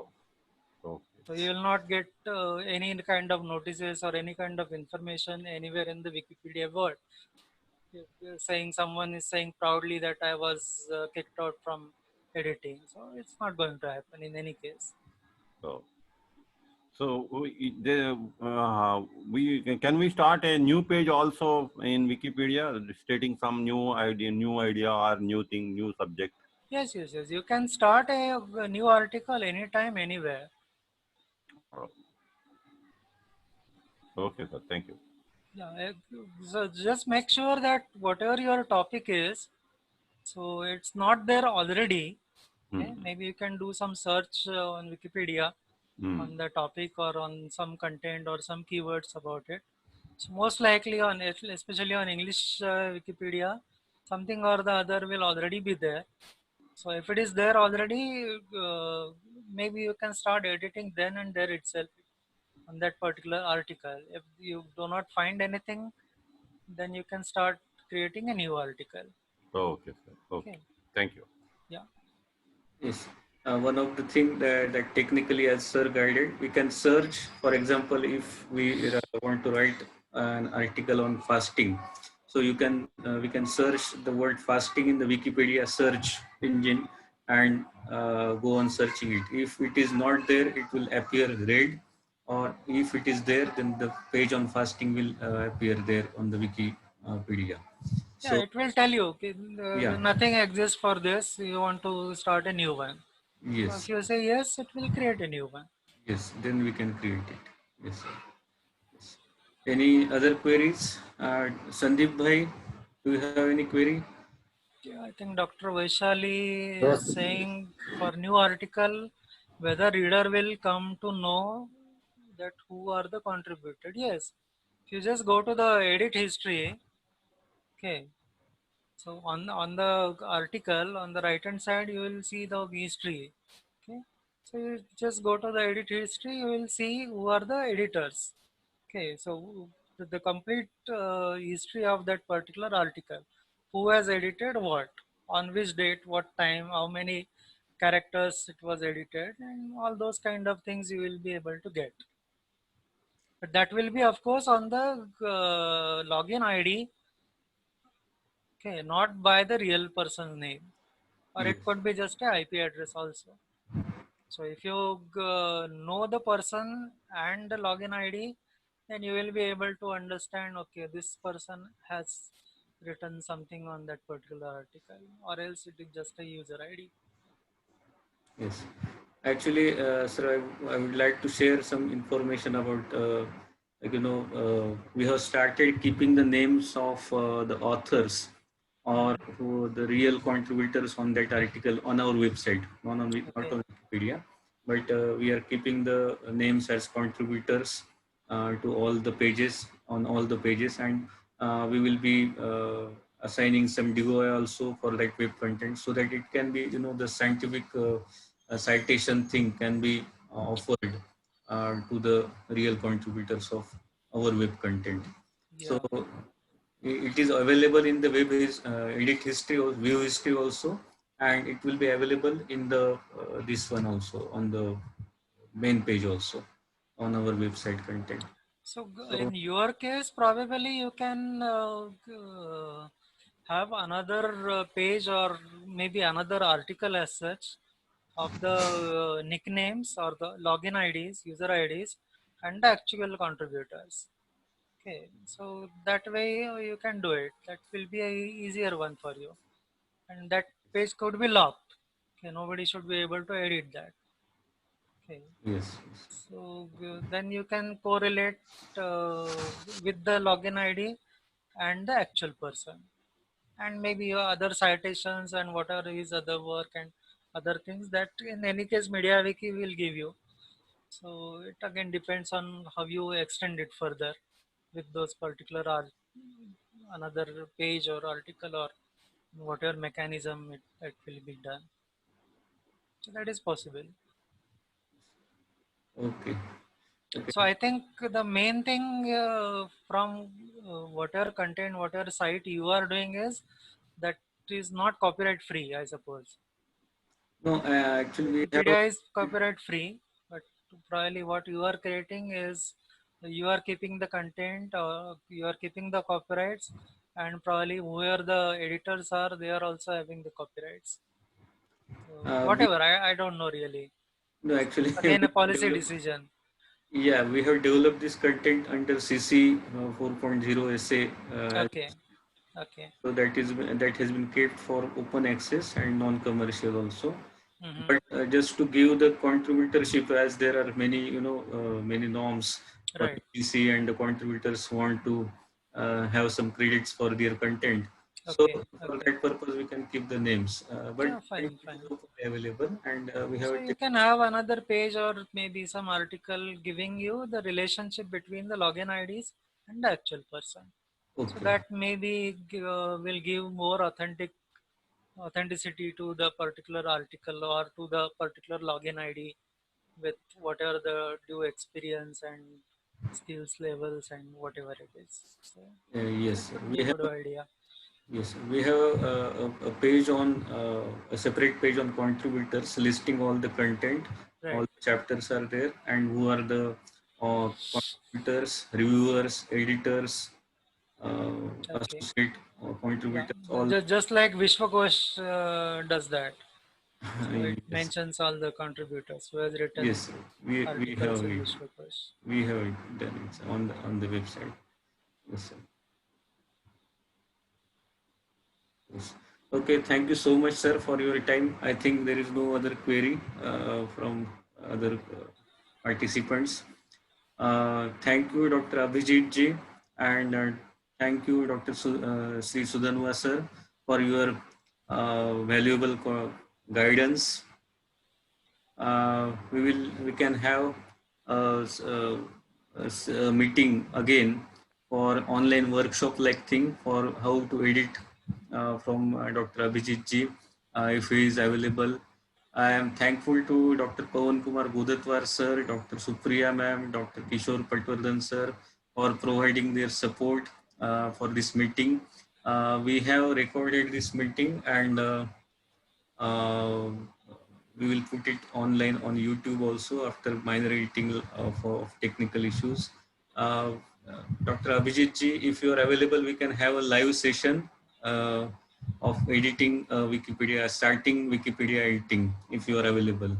Okay. So you will not get any kind of notices or any kind of information anywhere in the Wikipedia word. You're saying someone is saying proudly that I was kicked out from editing. So it's not going to happen in any case. So we can we start a new page also in Wikipedia stating some new idea or new thing, new subject. Yes. You can start a new article anytime, anywhere. Okay, sir. Thank you. Yeah. So just make sure that whatever your topic is, so it's not there already. Okay? Maybe you can do some search on Wikipedia on the topic or on some content or some keywords about it. So most likely on, especially on English Wikipedia, something or the other will already be there. So if it is there already, maybe you can start editing then and there itself on that particular article. If you do not find anything, then you can start creating a new article. Okay, sir. Okay. Thank you. Yeah. Yes. One of the thing that technically as sir guided, we can search, for example, if we want to write an article on fasting. So we can search the word fasting in the Wikipedia search engine and go on searching it. If it is not there, it will appear red, or if it is there, then the page on fasting will appear there on the Wikipedia. Yeah, So it will tell you okay, yeah, nothing exists for this. You want to start a new one. So if yes, you say yes, it will create a new one. yes, then we can create it. Yes, sir. Yes. Any other queries? Sandeep bhai, do you have any query? Yeah, I think Dr. Vaishali is saying for new article, whether reader will come to know that who are the contributed. Yes, if you just go to the edit history, okay. So on the article on the right hand side, you will see the history. Okay. So you just go to the edit history, you will see who are the editors. Okay. So the complete history of that particular article. who has edited what, on which date, what time, how many characters it was edited, and all those kind of things you will be able to get. But that will be, of course, on the login ID, okay, not by the real person's name, or Yes. it could be just a IP address also. So if you know the person and the login ID, then you will be able to understand, okay, this person has written something on that particular article, or else it is just a user ID. Yes. Actually, sir, I would like to share some information about, we have started keeping the names of the authors or who the real contributors on that article on our website, not Okay. on Wikipedia, but we are keeping the names as contributors to all the pages, on all the pages, and we will be assigning some DOI also for that web content so that it can be, the scientific citation thing can be offered to the real contributors of our web content. So Yeah. it is available in the edit history or view history also, and it will be available in the this one also on the main page also on our website content. So So in your case, probably you can have another page or maybe another article as such of the nicknames or the login IDs, user IDs, and the actual contributors. Okay, so that way you can do it. That will be a easier one for you, and that page could be locked. Okay, nobody should be able to edit that. Okay, yes, yes. so then you can correlate uh, with the login ID and the actual person, and maybe your other citations and whatever his other work and other things that in any case MediaWiki will give you. So it again depends on how you extend it further with those particular another page or article or whatever mechanism that will be done. So that is possible. Okay, So okay. I think the main thing from whatever content, whatever site you are doing is that is not copyright free, I suppose. No, actually we have. Wikipedia is copyright free, but probably what you are creating is you are keeping the content, you are keeping the copyrights, and probably where the editors are, they are also having the copyrights. We Whatever, I don't know really. no actually we Again, a have policy developed, decision. yeah, we have developed this content under CC 4.0 SA. Okay, okay. So that has been kept for open access and non-commercial also. Hmm. But just to give the contributorship, as there are many, many norms for Right. PC, and the contributors want to have some credits for their content. So Okay, for okay. that purpose, we can keep the names. But Yeah, it fine, is fine. openly available, and we have So it. you can have another page or maybe some article giving you the relationship between the login IDs and the actual person. So Okay. that maybe will give more authenticity to the particular article or to the particular login ID with whatever the due experience and skills levels and whatever it is. So that Yes, could be we a have. good idea. Yes, we have a page on a separate page on contributors listing all the content. All Right. the chapters are there, and who are the contributors, reviewers, editors, Okay. associate Yeah. contributors. All Just like Vishwakosh does that. So it yes, mentions all the contributors who has written yes, we articles have in it. Vishwakosh. We have it done. It's on the website. Yes, sir. Yes. Okay, thank you so much, sir, for your time. I think there is no other query from other participants. Thank you, Dr. Abhijit ji, and thank you, Dr. Sri Sudanwa sir, for your valuable guidance. We can have a meeting again for online workshop like thing for how to edit from Dr. Abhijit ji if he is available. I am thankful to Dr. Pawan Kumar Budatwar sir, Dr. Supriya ma'am, Dr. Kishore Patwardhan sir for providing their support for this meeting. We have recorded this meeting and we will put it online on YouTube also after minor editing of technical issues. Dr. Abhijit ji, if you are available, we can have a live session of editing Wikipedia, starting Wikipedia editing, if you are available.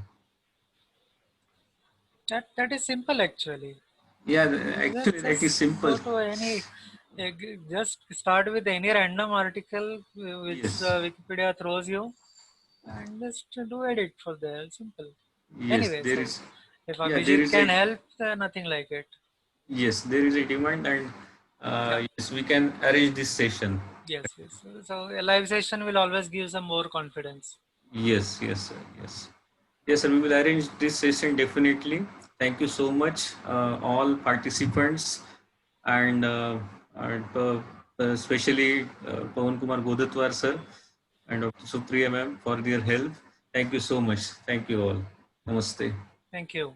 That is simple actually. Yeah, actually that is simple. Go to any, just start with any random article which Yes. Wikipedia throws you, and just do edit for there. Simple. Yes, Anyway, there so is. if Yeah, there Abhijit is can a. help, nothing like it. Yes, there is a demand, and Yeah. yes, we can arrange this session. Yes. So a live session will always give some more confidence. Yes, yes, sir. Yes. Yes, sir. We will arrange this session definitely. Thank you so much, all participants, and especially Pawan Kumar Godatwar sir and Dr. Supriya ma'am for their help. Thank you so much. Thank you all. Namaste. Thank you.